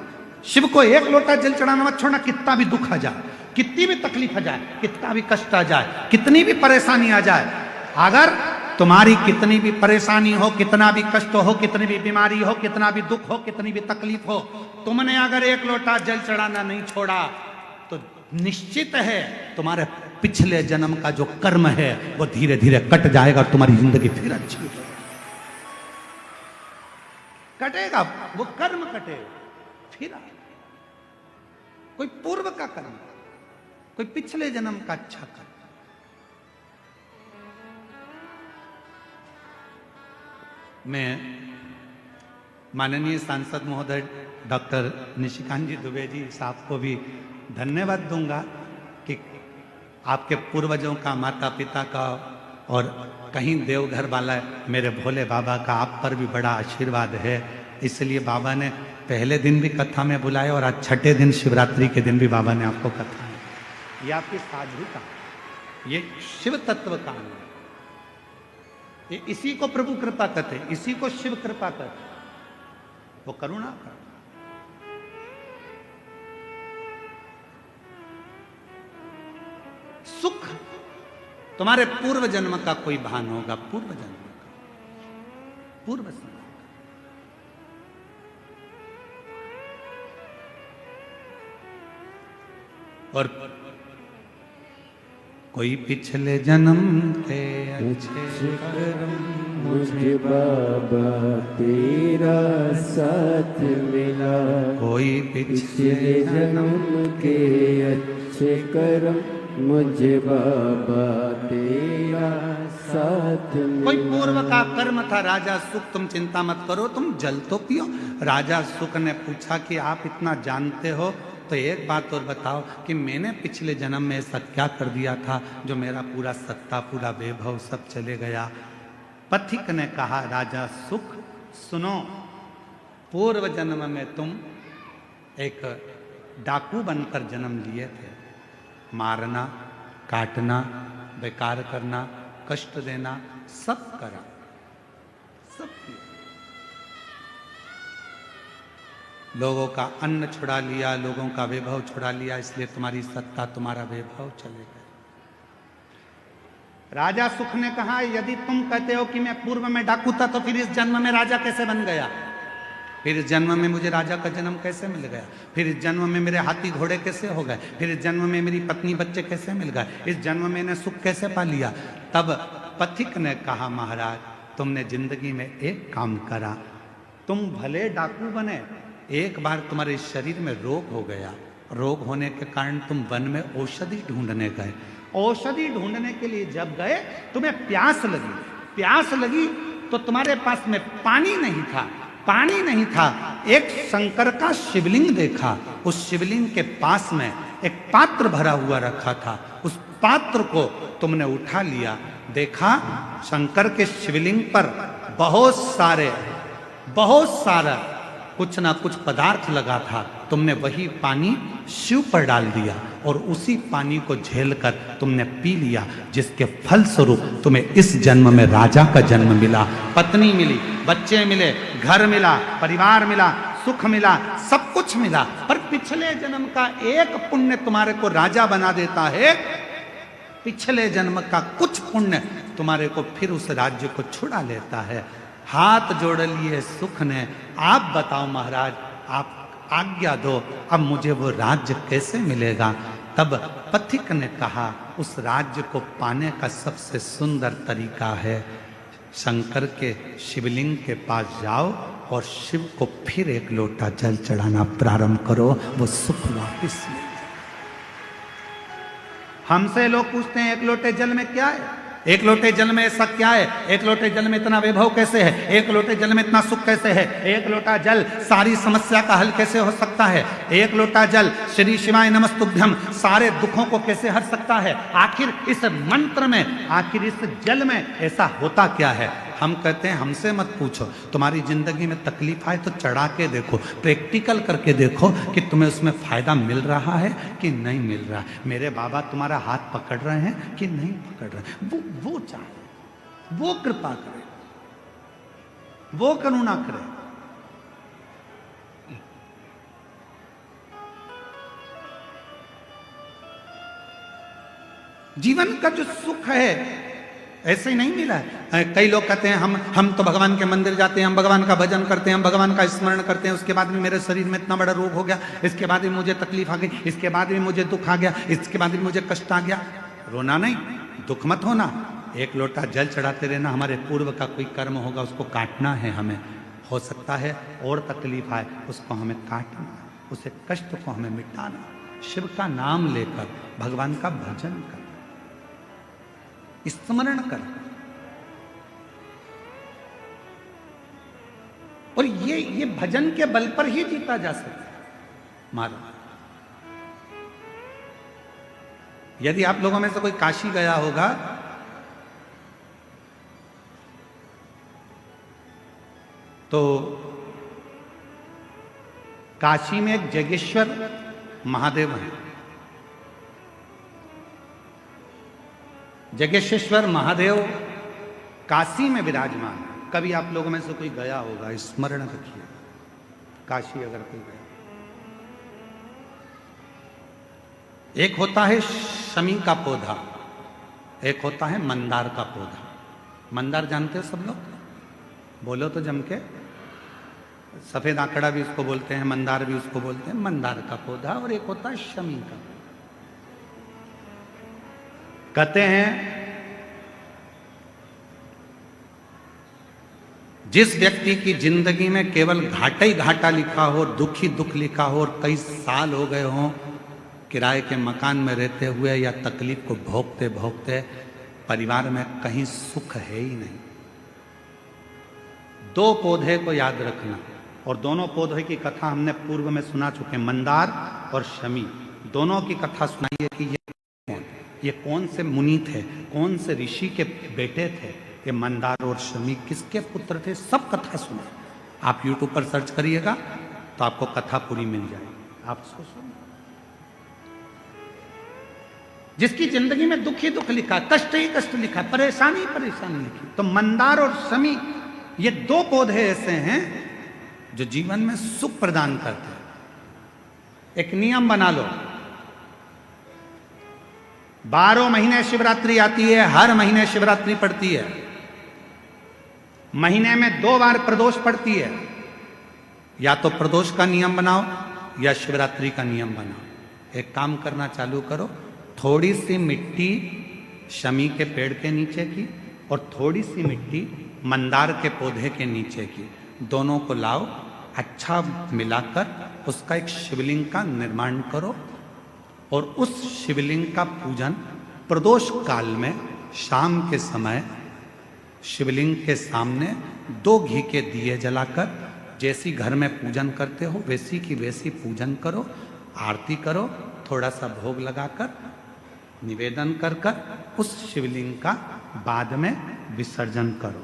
शिव को 1 लोटा जल चढ़ाना मत छोड़ना। कितना भी दुख आ जाए, कितनी भी तकलीफ आ जाए, कितना भी कष्ट आ जाए, कितनी भी परेशानी आ जाए, अगर तुम्हारी कितनी भी परेशानी हो, कितना भी कष्ट हो, कितनी भी बीमारी हो, कितना भी दुख हो, कितनी भी तकलीफ हो, तुमने अगर 1 लोटा जल चढ़ाना नहीं छोड़ा तो निश्चित है तुम्हारे पिछले जन्म का जो कर्म है वो धीरे धीरे कट जाएगा और तुम्हारी जिंदगी फिर अच्छी हो कटेगा, वो कर्म कटेगा। फिर कोई पूर्व का कर्म, कोई पिछले जन्म का अच्छा कर्म। मैं माननीय सांसद महोदय डॉक्टर निशिकांत जी दुबे जी साहब को भी धन्यवाद दूंगा कि आपके पूर्वजों का, माता पिता का और कहीं देवघर वाला मेरे भोले बाबा का आप पर भी बड़ा आशीर्वाद है। इसलिए बाबा ने पहले दिन भी कथा में बुलाया और आज 6ठे दिन शिवरात्रि के दिन भी बाबा ने आपको कथा है। ये आपकी साधुता, ये शिव तत्व का है। ये इसी को प्रभु कृपा कहते, इसी को शिव कृपा कहते, वो करुणा का। सुख तुम्हारे पूर्व जन्म का कोई भान होगा, पूर्व जन्म का, पूर्व जन्म का। और कोई पिछले जन्म के अच्छे कर्म मुझे बाबा तेरा साथ मिला, कोई पिछले जन्म के अच्छे कर्म मुझे बाबा तेरा साथ मिला। कोई पूर्व का कर्म था, राजा सुख, तुम चिंता मत करो, तुम जल तो पियो। राजा सुख ने पूछा कि आप इतना जानते हो तो एक बात और बताओ कि मैंने पिछले जन्म में ऐसा क्या कर दिया था जो मेरा पूरा सत्ता, पूरा वैभव सब चले गया। पथिक ने कहा, राजा सुख सुनो, पूर्व जन्म में तुम एक डाकू बनकर जन्म लिए थे। मारना, काटना, बेकार करना, कष्ट देना, सब करा, सब किया। लोगों का अन्न छुड़ा लिया, लोगों का वैभव छुड़ा लिया, इसलिए तुम्हारी सत्ता, तुम्हारा वैभव चले गए। राजा सुख ने कहा, यदि तुम कहते हो कि मैं पूर्व में डाकू था तो फिर इस जन्म में राजा कैसे बन गया? फिर इस जन्म में मुझे राजा का जन्म कैसे मिल गया? फिर इस जन्म में मेरे हाथी घोड़े कैसे हो गए? फिर इस जन्म में मेरी पत्नी बच्चे कैसे मिल गए? इस जन्म में मैंने सुख कैसे पा लिया? तब पथिक ने कहा, महाराज तुमने जिंदगी में एक काम करा, तुम भले डाकू बने, एक बार तुम्हारे शरीर में रोग हो गया, रोग होने के कारण तुम वन में औषधि ढूंढने गए। औषधि ढूंढने के लिए जब गए तुम्हें प्यास लगी, प्यास लगी तो तुम्हारे पास में पानी नहीं था, पानी नहीं था। एक शंकर का शिवलिंग देखा, उस शिवलिंग के पास में एक पात्र भरा हुआ रखा था, उस पात्र को तुमने उठा लिया, देखा शंकर के शिवलिंग पर बहुत सारा कुछ ना कुछ पदार्थ लगा था, तुमने वही पानी शिव पर डाल दिया और उसी पानी को झेलकर तुमने पी लिया, जिसके फल स्वरूप तुम्हें इस जन्म में राजा का जन्म मिला, पत्नी मिली, बच्चे मिले, घर मिला, परिवार मिला, सुख मिला, सब कुछ मिला। पर पिछले जन्म का एक पुण्य तुम्हारे को राजा बना देता है, पिछले जन्म का कुछ पुण्य तुम्हारे को फिर उस राज्य को छुड़ा लेता है। हाथ जोड़ लिए सुख ने, आप बताओ महाराज, आप आज्ञा दो, अब मुझे वो राज्य कैसे मिलेगा? तब पथिक ने कहा, उस राज्य को पाने का सबसे सुंदर तरीका है, शंकर के शिवलिंग के पास जाओ और शिव को फिर एक लोटा जल चढ़ाना प्रारंभ करो, वो सुख वापिस मिल जाए। हमसे लोग पूछते हैं एक लोटे जल में क्या है? एक लोटे जल में ऐसा क्या है? एक लोटे जल में इतना वैभव कैसे है? एक लोटे जल में इतना सुख कैसे है? एक लोटा जल सारी समस्या का हल कैसे हो सकता है? एक लोटा जल श्री शिवाय नमस्तुभ्यम सारे दुखों को कैसे हर सकता है? आखिर इस मंत्र में, आखिर इस जल में ऐसा होता क्या है? हम कहते हैं हमसे मत पूछो, तुम्हारी जिंदगी में तकलीफ आए तो चढ़ा के देखो, प्रैक्टिकल करके देखो कि तुम्हें उसमें फायदा मिल रहा है कि नहीं मिल रहा है। मेरे बाबा तुम्हारा हाथ पकड़ रहे हैं कि नहीं पकड़ रहे हैं? वो चाहे, वो कृपा करे, वो करुणा करे। जीवन का जो सुख है ऐसे ही नहीं मिला है। कई लोग कहते हैं हम तो भगवान के मंदिर जाते हैं, हम भगवान का भजन करते हैं, हम भगवान का स्मरण करते हैं, उसके बाद भी मेरे शरीर में इतना बड़ा रोग हो गया, इसके बाद भी मुझे तकलीफ आ गई, इसके बाद भी मुझे दुख आ गया, इसके बाद भी मुझे कष्ट आ गया। रोना नहीं, दुख मत होना, एक लोटा जल चढ़ाते रहना। हमारे पूर्व का कोई कर्म होगा उसको काटना है हमें। हो सकता है और तकलीफ आए, उसको हमें काटना, उसे कष्ट को हमें मिटाना, शिव का नाम लेकर भगवान का भजन कर, स्मरण कर। और ये भजन के बल पर ही जीता जा सकता है। मारो, यदि आप लोगों में से कोई काशी गया होगा तो काशी में एक जगेश्वर महादेव है। जगेश्वर महादेव काशी में विराजमान है। कभी आप लोगों में से कोई गया होगा, स्मरण रखिए, काशी अगर कोई गया। एक होता है शमी का पौधा, एक होता है मंदार का पौधा। मंदार जानते हो सब लोग? बोलो तो जम के। सफेद आंकड़ा भी उसको बोलते हैं, मंदार भी उसको बोलते हैं। मंदार का पौधा और एक होता है शमी का। कहते हैं जिस व्यक्ति की जिंदगी में केवल घाटा ही घाटा लिखा हो, दुख ही दुख लिखा हो और कई साल हो गए हों किराए के मकान में रहते हुए या तकलीफ को भोगते भोगते, परिवार में कहीं सुख है ही नहीं, दो पौधे को याद रखना। और दोनों पौधे की कथा हमने पूर्व में सुना चुके, मंदार और शमी। दोनों की कथा सुनाइए कि ये कौन से मुनि थे, कौन से ऋषि के बेटे थे, ये मंदार और शमी किसके पुत्र थे, सब कथा सुने। आप YouTube पर सर्च करिएगा तो आपको कथा पूरी मिल जाएगी। आप सोचो, जिसकी जिंदगी में दुख ही दुख लिखा, कष्ट ही कष्ट लिखा, परेशानी ही परेशानी लिखी, तो मंदार और शमी ये दो पौधे ऐसे हैं जो जीवन में सुख प्रदान करते हैं। एक नियम बना लो, 12 महीने शिवरात्रि आती है, हर महीने शिवरात्रि पड़ती है, महीने में 2 बार प्रदोष पड़ती है। या तो प्रदोष का नियम बनाओ या शिवरात्रि का नियम बनाओ। एक काम करना चालू करो, थोड़ी सी मिट्टी शमी के पेड़ के नीचे की और थोड़ी सी मिट्टी मंदार के पौधे के नीचे की, दोनों को लाओ, अच्छा मिलाकर उसका एक शिवलिंग का निर्माण करो और उस शिवलिंग का पूजन प्रदोष काल में शाम के समय शिवलिंग के सामने 2 घी के दिए जलाकर, जैसी घर में पूजन करते हो वैसी की वैसी पूजन करो, आरती करो, थोड़ा सा भोग लगाकर निवेदन कर कर उस शिवलिंग का बाद में विसर्जन करो।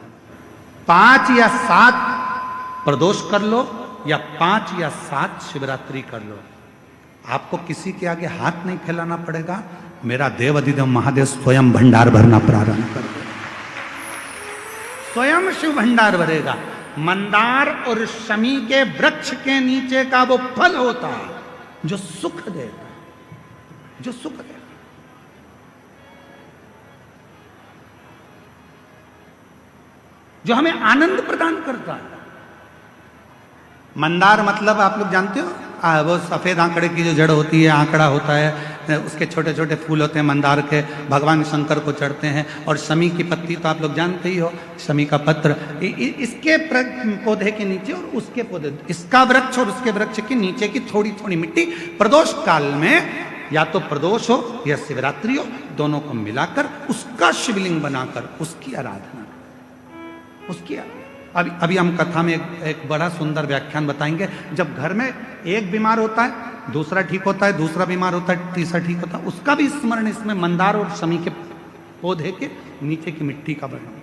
5 या 7 प्रदोष कर लो या 5 या 7 शिवरात्रि कर लो। आपको किसी के आगे हाथ नहीं फैलाना पड़ेगा। मेरा देव अधिदेव महादेव स्वयं भंडार भरना प्रारंभ कर दे, स्वयं शिव भंडार भरेगा। मंदार और शमी के वृक्ष के नीचे का वो फल होता है जो सुख देगा, जो सुख देगा। जो हमें आनंद प्रदान करता है। मंदार मतलब आप लोग जानते हो, वो सफेद आंकड़े की जो जड़ होती है, आंकड़ा होता है, उसके छोटे छोटे फूल होते हैं मंदार के, भगवान शंकर को चढ़ते हैं। और शमी की पत्ती तो आप लोग जानते ही हो, शमी का पत्र, इसके पौधे के नीचे और उसके पौधे, इसका वृक्ष और उसके वृक्ष के नीचे की थोड़ी थोड़ी मिट्टी प्रदोष काल में या तो प्रदोष हो या शिवरात्रि हो, दोनों को मिलाकर उसका शिवलिंग बनाकर उसकी आराधना, उसकी अभी अभी हम कथा में एक बड़ा सुंदर व्याख्यान बताएंगे। जब घर में एक बीमार होता है, दूसरा ठीक होता है, दूसरा बीमार होता है, तीसरा ठीक होता है, उसका भी स्मरण इसमें मंदार और शमी के पौधे के नीचे की मिट्टी का वर्णन।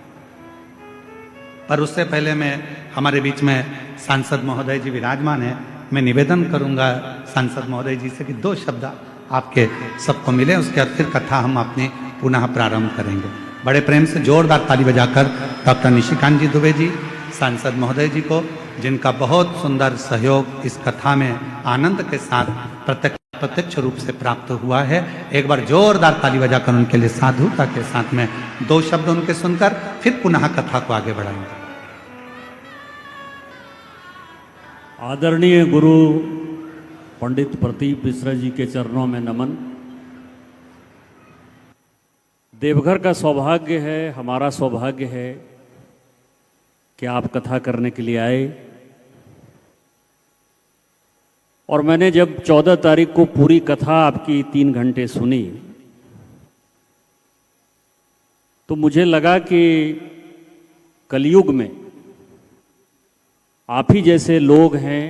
पर उससे पहले मैं, हमारे बीच में सांसद महोदय जी विराजमान है, मैं निवेदन करूंगा सांसद महोदय जी से कि 2 शब्द आपके सबको मिले, उसके बाद फिर कथा हम अपनी पुनः प्रारंभ करेंगे। बड़े प्रेम से जोरदार ताली बजाकर डॉक्टर निशिकांत जी दुबे जी, सांसद महोदय जी को, जिनका बहुत सुंदर सहयोग इस कथा में आनंद के साथ प्रत्यक्ष रूप से प्राप्त हुआ है, एक बार जोरदार ताली बजाकर उनके लिए साधुता के साथ में 2 शब्द उनके सुनकर फिर पुनः कथा को आगे बढ़ाएंगे। आदरणीय गुरु पंडित प्रदीप मिश्रा जी के चरणों में नमन। देवघर का सौभाग्य है, हमारा सौभाग्य है कि आप कथा करने के लिए आए। और मैंने जब 14 तारीख को पूरी कथा आपकी 3 घंटे सुनी तो मुझे लगा कि कलयुग में आप ही जैसे लोग हैं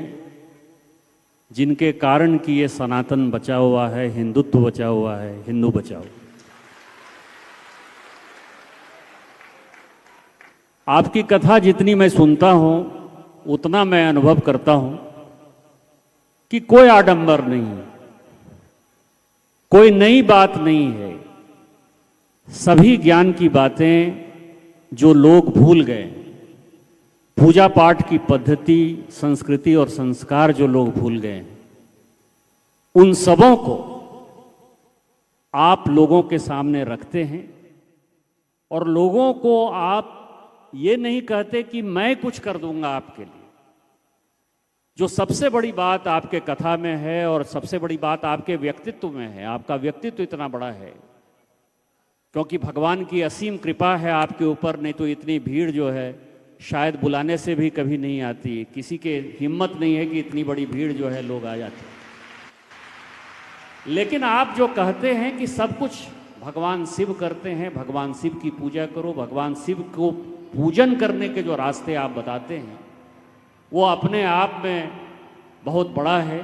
जिनके कारण कि ये सनातन बचा हुआ है, हिंदुत्व बचा हुआ है, हिंदू बचाओ। आपकी कथा जितनी मैं सुनता हूं उतना मैं अनुभव करता हूं कि कोई आडंबर नहीं है, कोई नई बात नहीं है। सभी ज्ञान की बातें जो लोग भूल गए, पूजा पाठ की पद्धति, संस्कृति और संस्कार जो लोग भूल गए, उन सबों को आप लोगों के सामने रखते हैं। और लोगों को आप ये नहीं कहते कि मैं कुछ कर दूंगा आपके लिए। जो सबसे बड़ी बात आपके कथा में है और सबसे बड़ी बात आपके व्यक्तित्व में है, आपका व्यक्तित्व इतना बड़ा है क्योंकि भगवान की असीम कृपा है आपके ऊपर, नहीं तो इतनी भीड़ जो है शायद बुलाने से भी कभी नहीं आती। किसी के हिम्मत नहीं है कि इतनी बड़ी भीड़ जो है लोग आ जाते। लेकिन आप जो कहते हैं कि सब कुछ भगवान शिव करते हैं, भगवान शिव की पूजा करो, भगवान शिव को पूजन करने के जो रास्ते आप बताते हैं वो अपने आप में बहुत बड़ा है।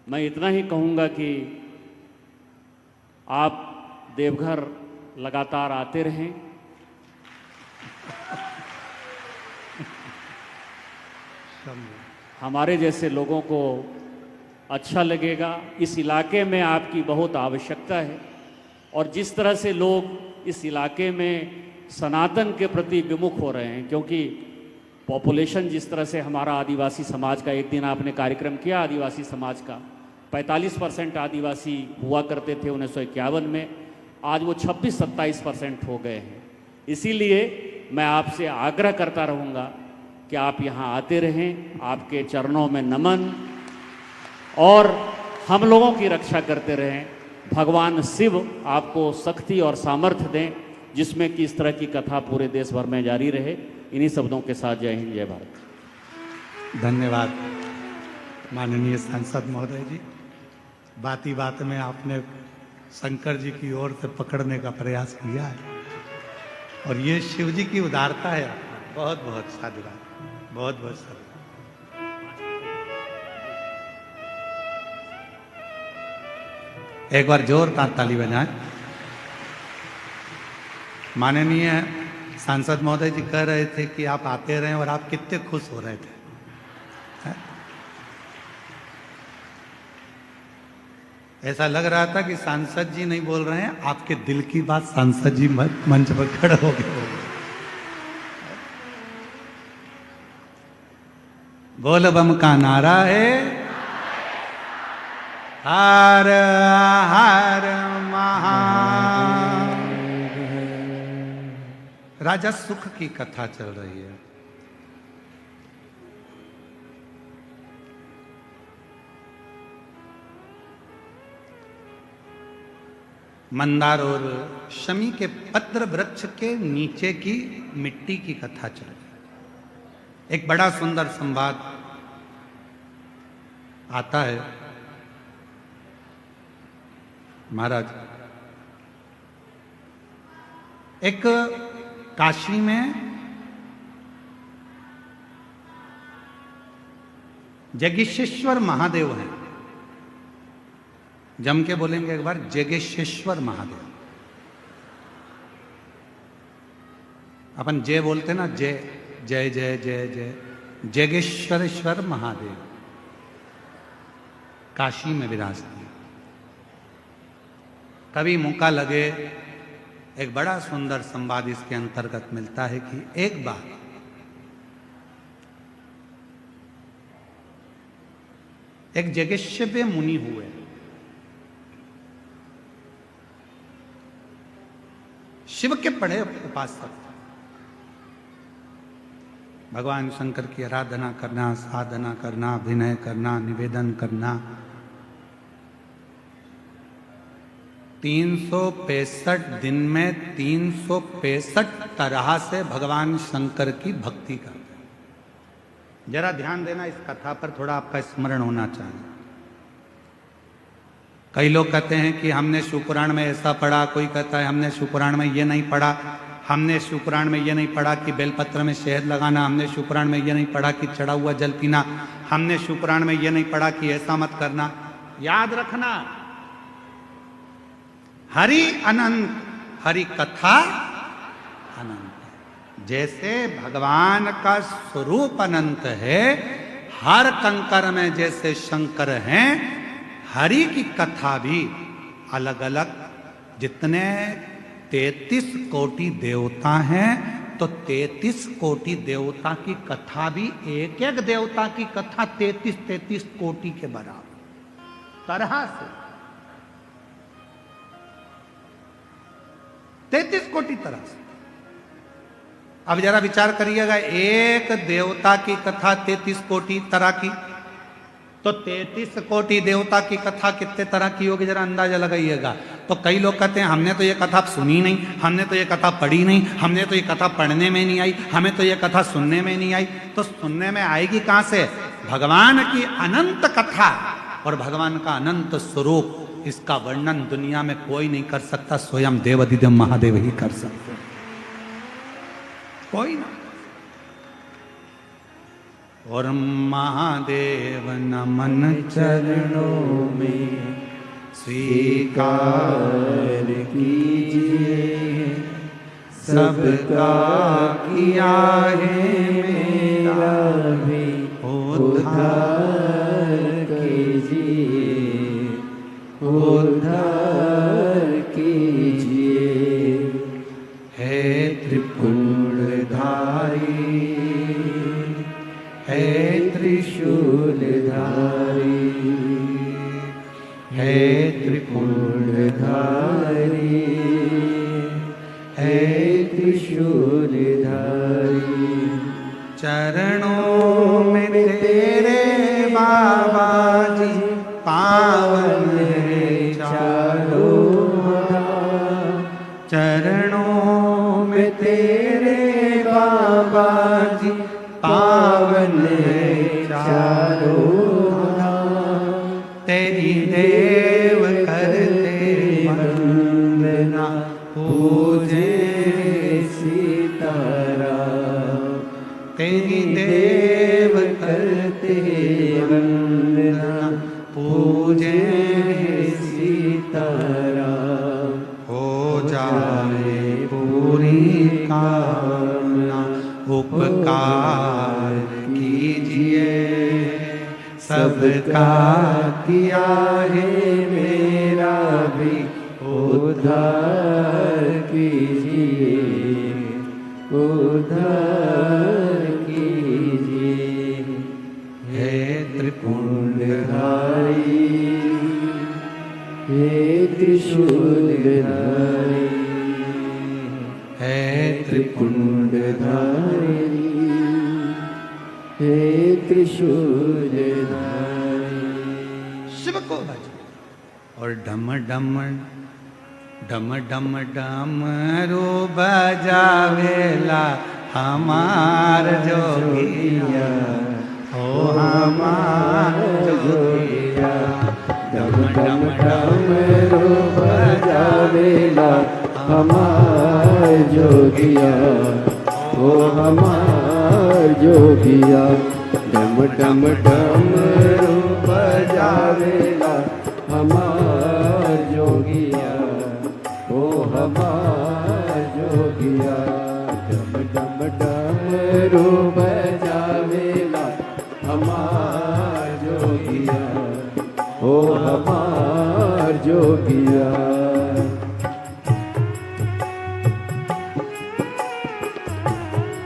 मैं इतना ही कहूँगा कि आप देवघर लगातार आते रहें। हमारे जैसे लोगों को अच्छा लगेगा। इस इलाके में आपकी बहुत आवश्यकता है और जिस तरह से लोग इस इलाके में सनातन के प्रति विमुख हो रहे हैं, क्योंकि पॉपुलेशन जिस तरह से हमारा आदिवासी समाज का, एक दिन आपने कार्यक्रम किया आदिवासी समाज का, 45% आदिवासी हुआ करते थे 1951 में, आज वो 26-27% हो गए हैं। इसीलिए मैं आपसे आग्रह करता रहूँगा कि आप यहाँ आते रहें। आपके चरणों में नमन, और हम लोगों की रक्षा करते रहें। भगवान शिव आपको शक्ति और सामर्थ्य दें जिसमें कि इस तरह की कथा पूरे देश भर में जारी रहे। इन्हीं शब्दों के साथ जय हिंद, जय भारत। धन्यवाद माननीय सांसद महोदय जी। बात ही बात में आपने शंकर जी की ओर से पकड़ने का प्रयास किया है और ये शिव जी की उदारता है। बहुत बहुत साधुवाद, बहुत बहुत साधुवाद। एक बार जोरदार ताली बजाएं। माननीय सांसद महोदय जी कह रहे थे कि आप आते रहे और आप कितने खुश हो रहे थे। ऐसा लग रहा था कि सांसद जी नहीं बोल रहे हैं, आपके दिल की बात सांसद जी मंच पर खड़े हो गए। बोल बम का नारा है, हर हर महा। राजा सुख की कथा चल रही है। मंदार और शमी के पत्र वृक्ष के नीचे की मिट्टी की कथा चल रही है। एक बड़ा सुंदर संवाद आता है महाराज, एक काशी में जगेश्वर महादेव हैं। जम के बोलेंगे एक बार, जगेश्वर महादेव। अपन जय बोलते ना, जय जय जय जय जय, जगेश्वरेश्वर महादेव काशी में विराजते हैं। कभी मौका लगे, एक बड़ा सुंदर संवाद इसके अंतर्गत मिलता है कि एक बार एक जगेश्वर मुनि हुए, शिव के बड़े उपासक, भगवान शंकर की आराधना करना, साधना करना, विनय करना, निवेदन करना, 365 दिन में 365 तरह से भगवान शंकर की भक्ति करते हैं। जरा ध्यान देना, इस कथा पर थोड़ा आपका स्मरण होना चाहिए। कई लोग कहते हैं कि हमने शिवपुराण में ऐसा पढ़ा, कोई कहता है हमने शिवपुराण में ये नहीं पढ़ा, हमने शिवपुराण में ये नहीं पढ़ा कि बेलपत्र में शहद लगाना, हमने शिवपुराण में ये नहीं पढ़ा कि चढ़ा हुआ जल पीना, हमने शिवपुराण में ये नहीं पढ़ा कि ऐसा मत करना। याद रखना, हरि अनंत, हरि कथा अनंत। जैसे भगवान का स्वरूप अनंत है, हर कंकर में जैसे शंकर हैं, हरि की कथा भी अलग अलग। जितने 33 कोटि देवता हैं, तो 33 कोटि देवता की कथा भी, एक एक देवता की कथा 33 कोटि के बराबर तरह से, 33 कोटि तरह से। अब जरा विचार करिएगा, एक देवता की कथा 33 कोटि तरह की, तो 33 कोटि देवता की कथा कितने तरह की होगी, जरा अंदाजा लगाइएगा। तो कई लोग कहते हैं हमने तो ये कथा सुनी नहीं, हमने तो ये कथा पढ़ी नहीं, हमने तो ये कथा पढ़ने में नहीं आई, हमें तो ये कथा सुनने में नहीं आई। तो सुनने में आएगी कहां से? भगवान की अनंत कथा और भगवान का अनंत स्वरूप, इसका वर्णन दुनिया में कोई नहीं कर सकता, स्वयं देवाधिदेव महादेव ही कर सकते, कोई ना। और महादेव नमन चरणों में स्वीकार कीजिए, सबका किया है मेरा भी उद्धार कीजिए, उद्धार कीजिए। है त्रिपुंडधारी, है त्रिशूलधारी, है त्रिपुंडधारी, है त्रिशूलधारी। चरणों में तेरे बाबा जी पावन है चारों धाम, चरणों में तेरे बाबा जी पावन है चारों धाम। तेरी देव करते वंदना पूजे सीताराम, तेरी देव करते वंदना पूजे सीताराम। हो जाए पूरी कामना, उपकार कीजिए, सबका किया है मेरा भी उद्धार कीजिए, उद्धार कीजिए। हे त्रिपुंडधारी, हे त्रिशूलधारी, हे त्रिपुंडधारी, हे त्रिशूलधारी। शिव को भजो और डम डम डम डम डमरू बजावेला हमार जोगिया, ओ हमार जोगिया। डम डम डमरू बजावेला हमार जोगिया, ओ हमार जोगिया। डम डम डमरू बजावेला हमार जोगिया, ओ हमार जोगिया। डम डम डमरू बजावेला हमार जोगिया, ओ हमार जोगिया।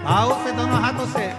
भाव से दोनों हाथों से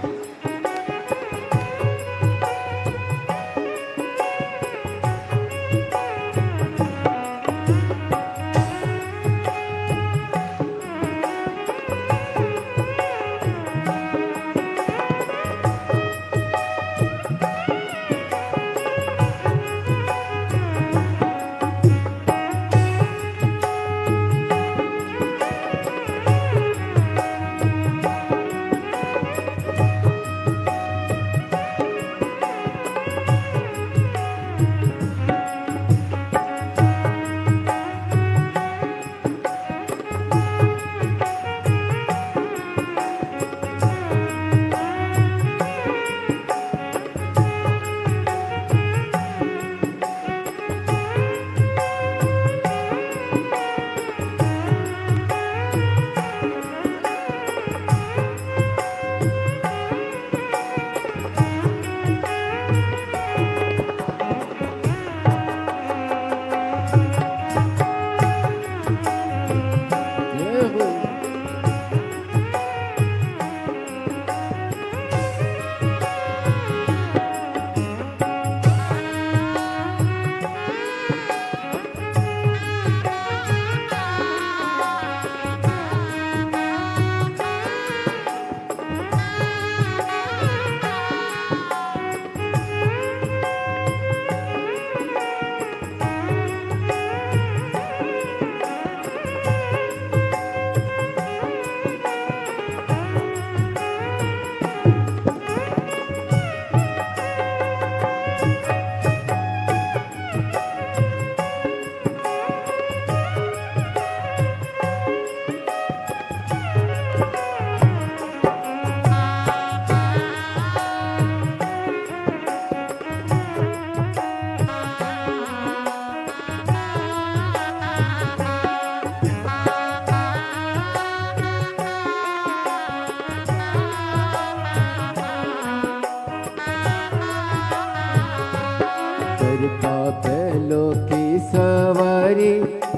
करता बैलों की सवारी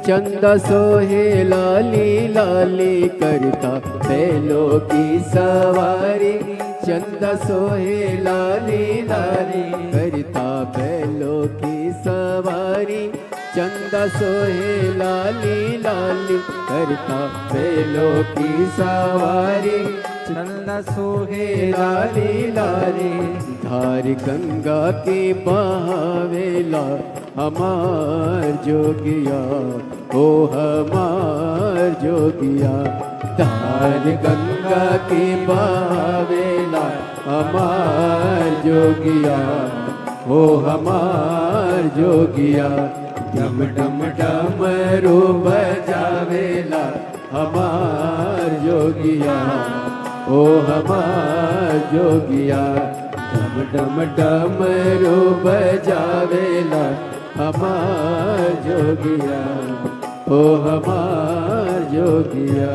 चंदा सोहे लाली लाली। करता बैलों की सवारी चंदा सोहे लाली लाली। करता बैलों की सवारी चंदा सोहे लाली लाली। करता बैलों की सवारी चंदा सोहे लाली लाली। धार गंगा के बहावेला हमार जोगिया, ओ हमार जोगिया। धार गंगा के बहावेला हमार जोगिया, ओ हमार जोगिया। डम डम डमरू बजावेला हमार जोगिया, ओ हमार जोगिया। डम डम डमरू बजावेला हमार जोगिया, ओ हमार जोगिया।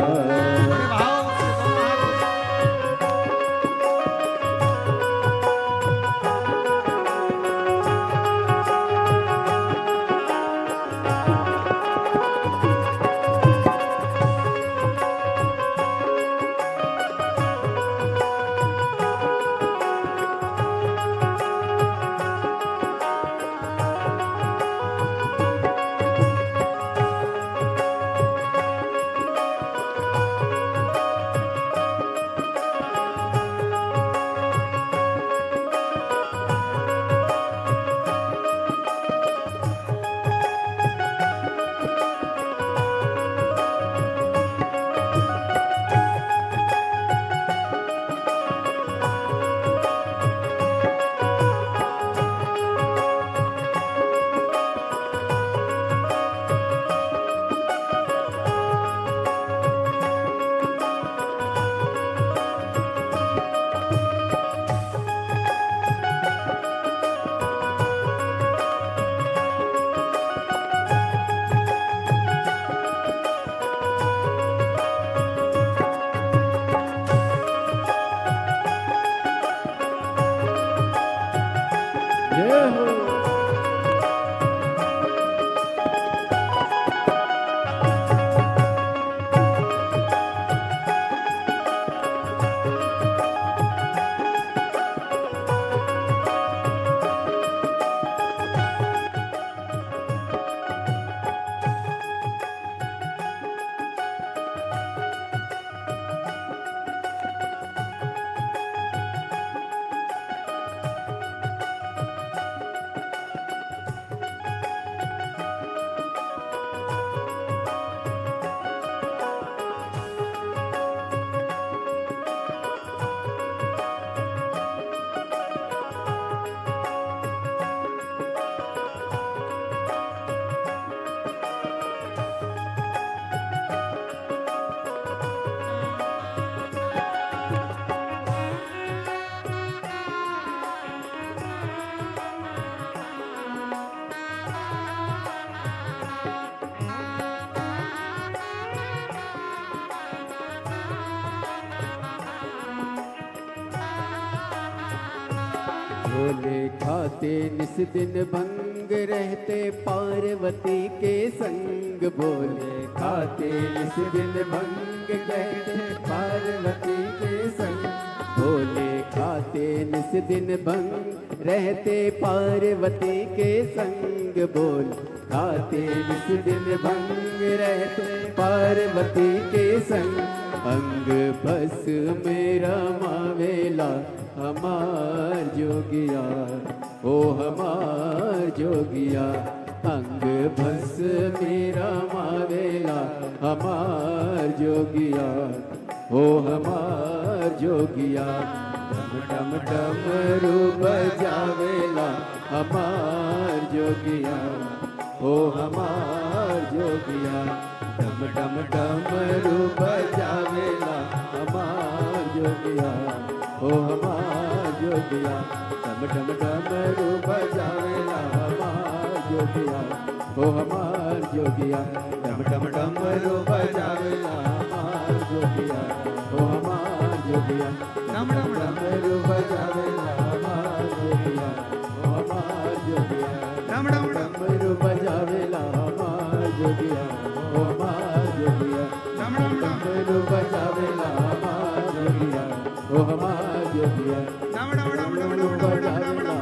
हो। भोले खाते निस दिन भंग रहते पार्वती के संग। भोले खाते निस दिन भंग रहते पार्वती के संग। भोले खाते निस दिन भंग रहते पार्वती के संग। बोल खाते निस दिन भंग रहते पार्वती के संग। अंग बस मेरा मावेला हमार जोगिया, ओ हमार जोगिया। अंग बस मेरा मावेला हमार जोगिया, ओ हमार जोगिया। डम डम डमरू बजावेला हमार जोगिया, ओ हमार जोगिया। डम डम डमरू बजावेला हमार जोगिया, ओ हमार जोगिया। डम डम डमरू बजावेला हमार जोगिया, ओ हमार जोगिया। डम डम डमरू बजावेला हमार जोगिया, ओ हमार जोगिया। डम डम डमरू बजावेला हमार जोगिया, ओ हमार जोगिया। डम डम डमरू बजावेला हमार जोगिया, ओ हमार जोगिया। डम डम डमरू बजावेला हमार जोगिया, ओ हमार जोगिया। डम डम डमरू बजावेला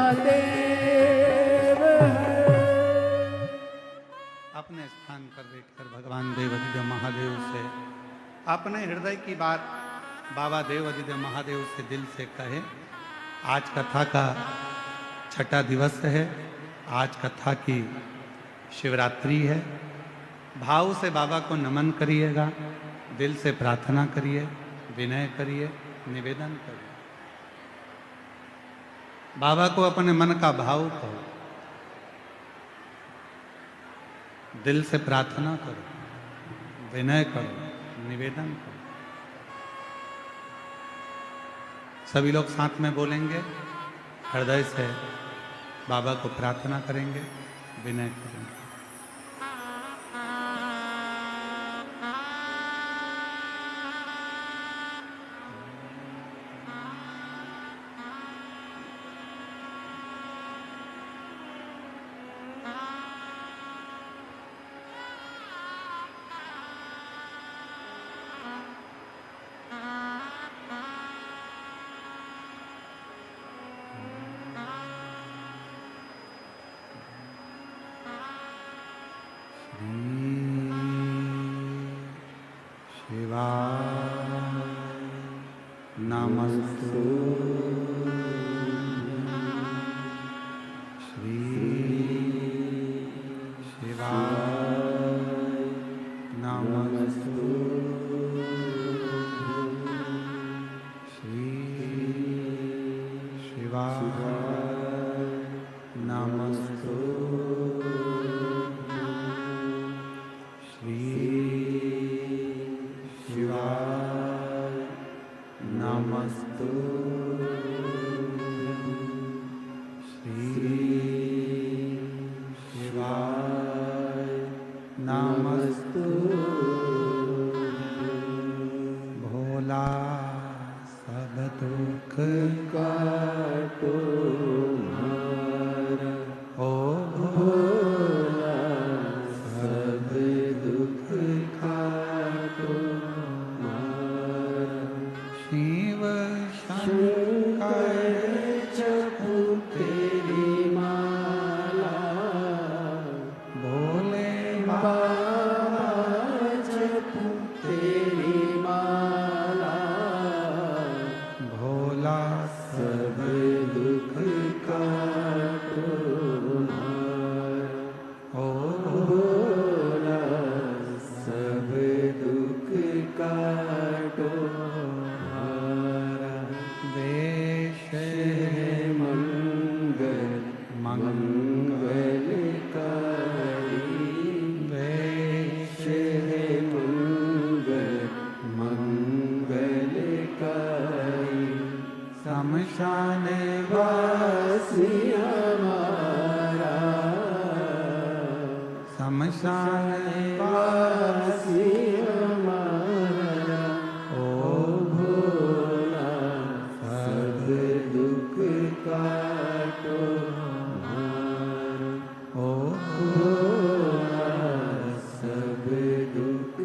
महादेव अपने स्थान पर बैठकर भगवान देवाधिदेव महादेव से अपने हृदय की बात बाबा देवाधिदेव महादेव से दिल से कहे। आज कथा का छठा दिवस है। आज कथा की शिवरात्रि है। भाव से बाबा को नमन करिएगा, दिल से प्रार्थना करिए, विनय करिए, निवेदन करिए। बाबा को अपने मन का भाव कहो, दिल से प्रार्थना करो, विनय करो, निवेदन करो। सभी लोग साथ में बोलेंगे, हृदय से बाबा को प्रार्थना करेंगे, विनय करेंगे। हमारा शमशान वासी हमारा ओ भोला सब दुख काटो हमारा ओ भोला सब दुख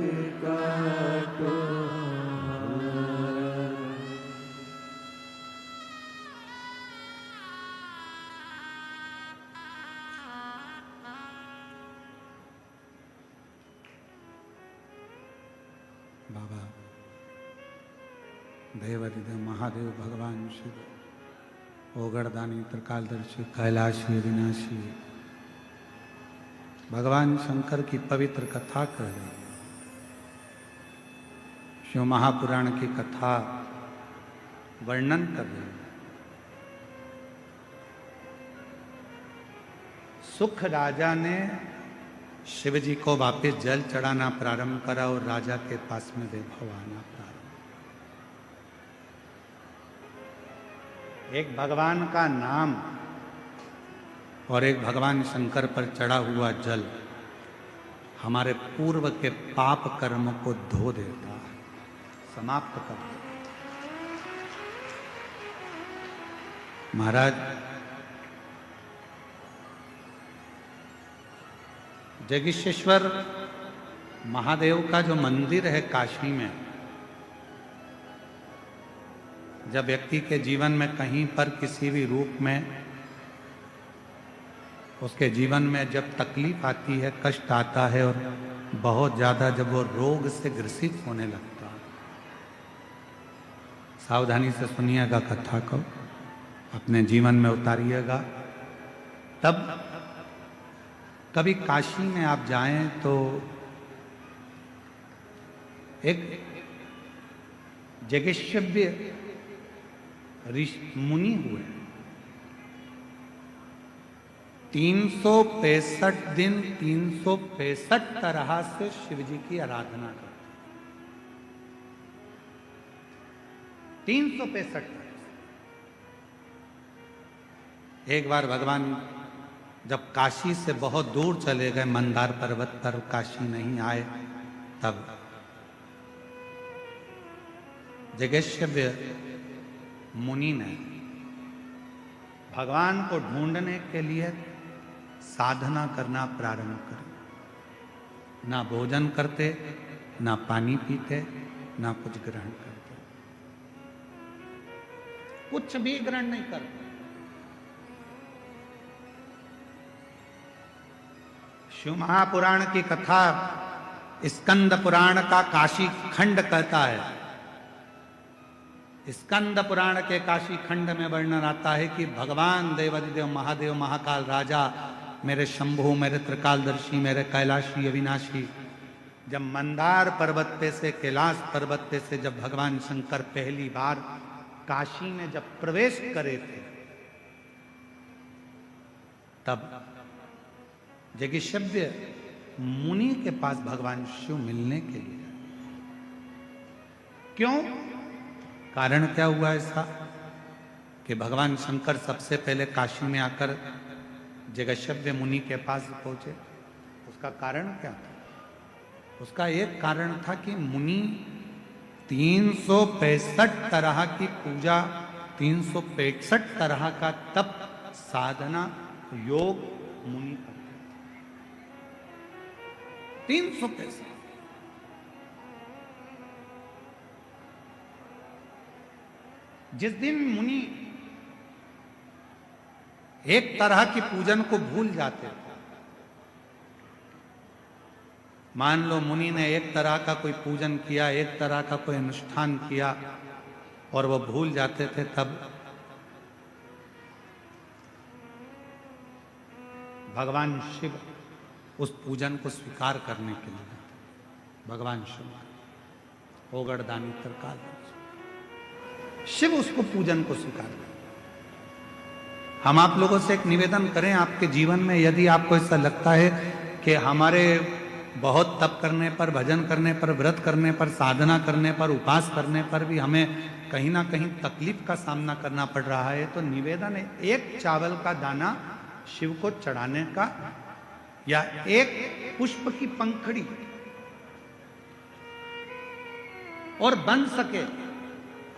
काटो हमारा। बाबा देवाधिदेव महादेव भगवान शिव ओगड़दानी त्रिकालदर्शी कैलाशी अविनाशी भगवान शंकर की पवित्र कथा कह रही है। शिव महापुराण की कथा वर्णन कर रही है। सुख राजा ने शिव जी को वापस जल चढ़ाना प्रारंभ करा और राजा के पास में वैभव आना प्रारंभ। एक भगवान का नाम और एक भगवान शंकर पर चढ़ा हुआ जल हमारे पूर्व के पाप कर्म को धो देता है, समाप्त कर देता है। महाराज जगदीशेश्वर महादेव का जो मंदिर है काशी में, जब व्यक्ति के जीवन में कहीं पर किसी भी रूप में उसके जीवन में जब तकलीफ आती है, कष्ट आता है और बहुत ज्यादा जब वो रोग से ग्रसित होने लगता है, सावधानी से सुनिएगा कथा को, अपने जीवन में उतारिएगा। तब कभी काशी में आप जाएं तो एक जगेश्वव्य मुनि हुए, 365 दिन 365 तरह से शिव जी की आराधना करते, 365। एक बार भगवान जब काशी से बहुत दूर चले गए, मंदार पर्वत पर काशी नहीं आए, तब जगेश्वव्य मुनि ने भगवान को ढूंढने के लिए साधना करना प्रारंभ करी। ना भोजन करते, ना पानी पीते, ना कुछ ग्रहण करते, कुछ भी ग्रहण नहीं करते। शिव महापुराण की कथा स्कंद पुराण का काशी खंड कहता है। स्कंद पुराण के काशी खंड में वर्णन आता है कि भगवान देवाधिदेव महादेव महाकाल राजा, मेरे शंभु, मेरे त्रिकालदर्शी, मेरे कैलाशी अविनाशी, जब मंदार पर्वत पे से, कैलाश पर्वत पे से जब भगवान शंकर पहली बार काशी में जब प्रवेश करे थे, तब जगेश्वव्य मुनि के पास भगवान शिव मिलने के लिए। क्यों? कारण क्या हुआ ऐसा कि भगवान शंकर सबसे पहले काशी में आकर जगेश्वव्य मुनि के पास पहुंचे? उसका कारण क्या था? उसका एक कारण था कि मुनि 365 तरह की पूजा, 365 तरह का तप, साधना, योग मुनि करते। 365। जिस दिन मुनि एक तरह की पूजन को भूल जाते थे, मान लो मुनि ने एक तरह का कोई पूजन किया, एक तरह का कोई अनुष्ठान किया और वो भूल जाते थे, तब भगवान शिव उस पूजन को स्वीकार करने के लिए, भगवान शिव ओगड़दानी त्रिकाल शिव उसको पूजन को स्वीकार करें। हम आप लोगों से एक निवेदन करें, आपके जीवन में यदि आपको ऐसा लगता है कि हमारे बहुत तप करने पर, भजन करने पर, व्रत करने पर, साधना करने पर, उपास करने पर भी हमें कहीं ना कहीं तकलीफ का सामना करना पड़ रहा है, तो निवेदन है एक चावल का दाना शिव को चढ़ाने का, या एक पुष्प की पंखड़ी, और बन सके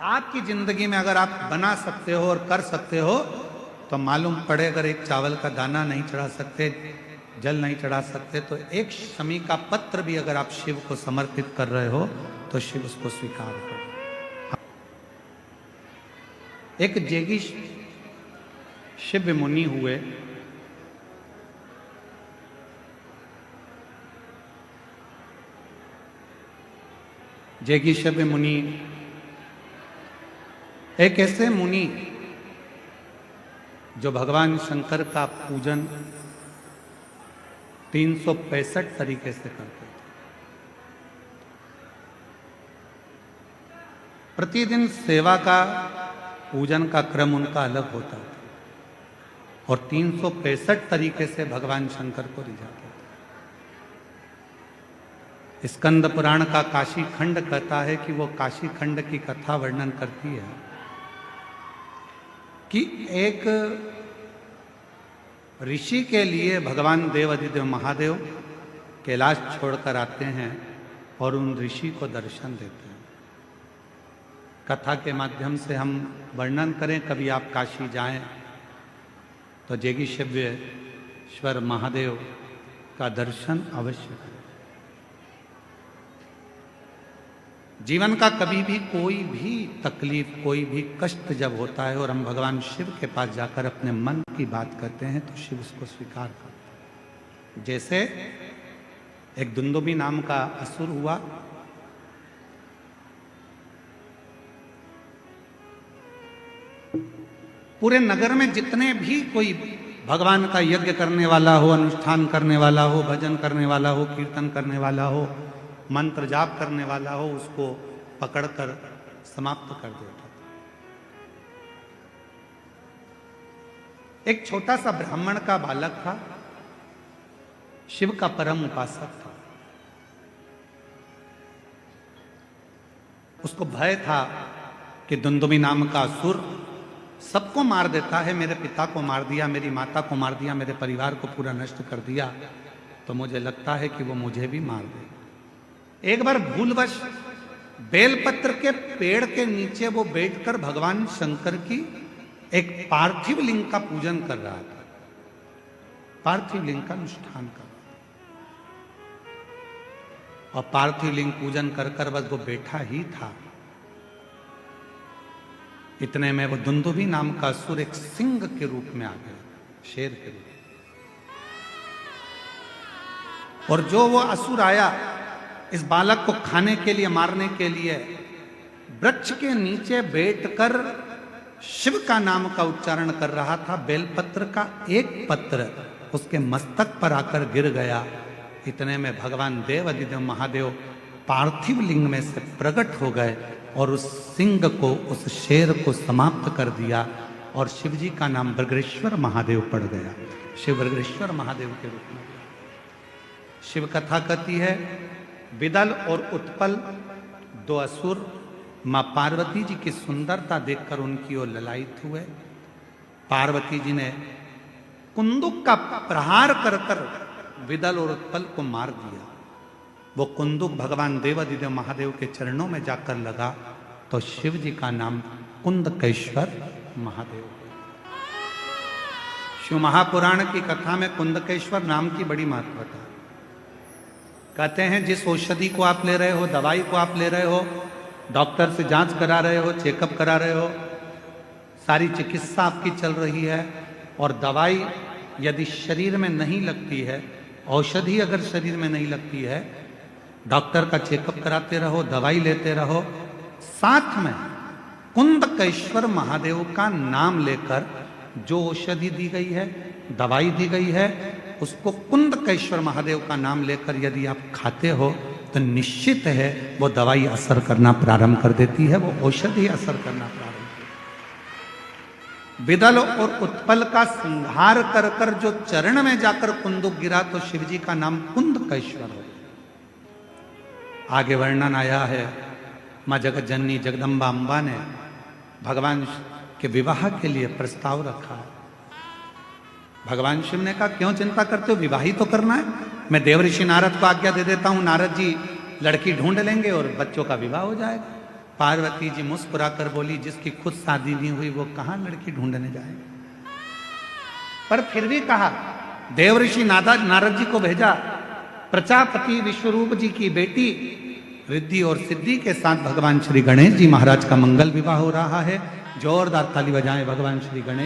आपकी जिंदगी में अगर आप बना सकते हो और कर सकते हो, तो मालूम पड़े अगर एक चावल का दाना नहीं चढ़ा सकते, जल नहीं चढ़ा सकते, तो एक शमी का पत्र भी अगर आप शिव को समर्पित कर रहे हो तो शिव उसको स्वीकार करो। एक जेगी शिव मुनि हुए, जेगी शिव मुनि एक ऐसे मुनि जो भगवान शंकर का पूजन 365 तरीके से करते थे। प्रतिदिन सेवा का, पूजन का क्रम उनका अलग होता था, और 365 तरीके से भगवान शंकर को रिझाते थे। स्कंद पुराण का काशी खंड कहता है कि वो काशी खंड की कथा वर्णन करती है कि एक ऋषि के लिए भगवान देवाधिदेव महादेव कैलाश छोड़कर आते हैं और उन ऋषि को दर्शन देते हैं। कथा के माध्यम से हम वर्णन करें, कभी आप काशी जाएं तो जेगी शिवेश्वर महादेव का दर्शन अवश्य करें। जीवन का कभी भी कोई भी तकलीफ, कोई भी कष्ट जब होता है और हम भगवान शिव के पास जाकर अपने मन की बात करते हैं तो शिव उसको स्वीकार करते हैं। जैसे एक दुंदुबी नाम का असुर हुआ, पूरे नगर में जितने भी कोई भगवान का यज्ञ करने वाला हो, अनुष्ठान करने वाला हो, भजन करने वाला हो, कीर्तन करने वाला हो, मंत्र जाप करने वाला हो, उसको पकड़कर समाप्त कर देता था। एक छोटा सा ब्राह्मण का बालक था, शिव का परम उपासक था। उसको भय था कि दुंदुबी नाम का असुर सबको मार देता है, मेरे पिता को मार दिया, मेरी माता को मार दिया, मेरे परिवार को पूरा नष्ट कर दिया, तो मुझे लगता है कि वो मुझे भी मार देगा। एक बार भूलवश बेलपत्र के पेड़ के नीचे वो बैठकर भगवान शंकर की एक पार्थिव लिंग का पूजन कर रहा था, पार्थिव लिंग का अनुष्ठान कर रहा था। और पार्थिव लिंग पूजन कर कर बस वो बैठा ही था, इतने में वो दुंदुबी नाम का असुर एक सिंह के रूप में आ गया, शेर के रूप में। और जो वो असुर आया इस बालक को खाने के लिए, मारने के लिए, वृक्ष के नीचे बैठकर शिव का नाम का उच्चारण कर रहा था। बेलपत्र का एक पत्र उसके मस्तक पर आकर गिर गया। इतने में भगवान देवाधिदेव महादेव पार्थिव लिंग में से प्रकट हो गए और उस सिंह को, उस शेर को समाप्त कर दिया, और शिव जी का नाम बृगेश्वर महादेव पड़ गया। शिव बृगेश्वर महादेव के रूप में। शिव कथा कहती है, विदल और उत्पल दो असुर मां पार्वती जी की सुंदरता देखकर उनकी ओर ललायित हुए। पार्वती जी ने कुंदुक का प्रहार कर कर विदल और उत्पल को मार दिया। वो कुंदुक भगवान देवाधिदेव महादेव के चरणों में जाकर लगा तो शिव जी का नाम कुंदकेश्वर महादेव। शिव महापुराण की कथा में कुंदकेश्वर नाम की बड़ी महत्वता। कहते हैं जिस औषधि को आप ले रहे हो, दवाई को आप ले रहे हो, डॉक्टर से जांच करा रहे हो, चेकअप करा रहे हो, सारी चिकित्सा आपकी चल रही है, और दवाई यदि शरीर में नहीं लगती है, औषधि अगर शरीर में नहीं लगती है, डॉक्टर का चेकअप कराते रहो, दवाई लेते रहो, साथ में कुंदकेश्वर महादेव का नाम लेकर जो औषधि दी गई है, दवाई दी गई है, उसको कुंदकेश्वर महादेव का नाम लेकर यदि आप खाते हो तो निश्चित है वो दवाई असर करना प्रारंभ कर देती है, वो औषधि असर करना प्रारंभ कर। विदल और उत्पल का संहार कर कर जो चरण में जाकर कुंदुक गिरा तो शिवजी का नाम कुंदकेश्वर हो। आगे वर्णन आया है, मां जगत जननी जगदम्बा अम्बा ने भगवान के विवाह के लिए प्रस्ताव रखा है। भगवान शिव ने कहा क्यों चिंता करते हो, विवाह ही तो करना है। मैं देवऋषि नारद को आज्ञा दे देता हूं, नारद जी लड़की ढूंढ लेंगे और बच्चों का विवाह हो जाएगा। पार्वती जी मुस्कुरा कर बोली जिसकी खुद शादी नहीं हुई वो कहां लड़की ढूंढने जाएगा। पर फिर भी कहा, देवऋषि नारद जी को भेजा, प्रजापति विश्वरूप जी की बेटी रिद्धि और सिद्धि के साथ भगवान श्री गणेश जी महाराज का मंगल विवाह हो रहा है। जोरदार ताली बजाएं भगवान श्री गणेश।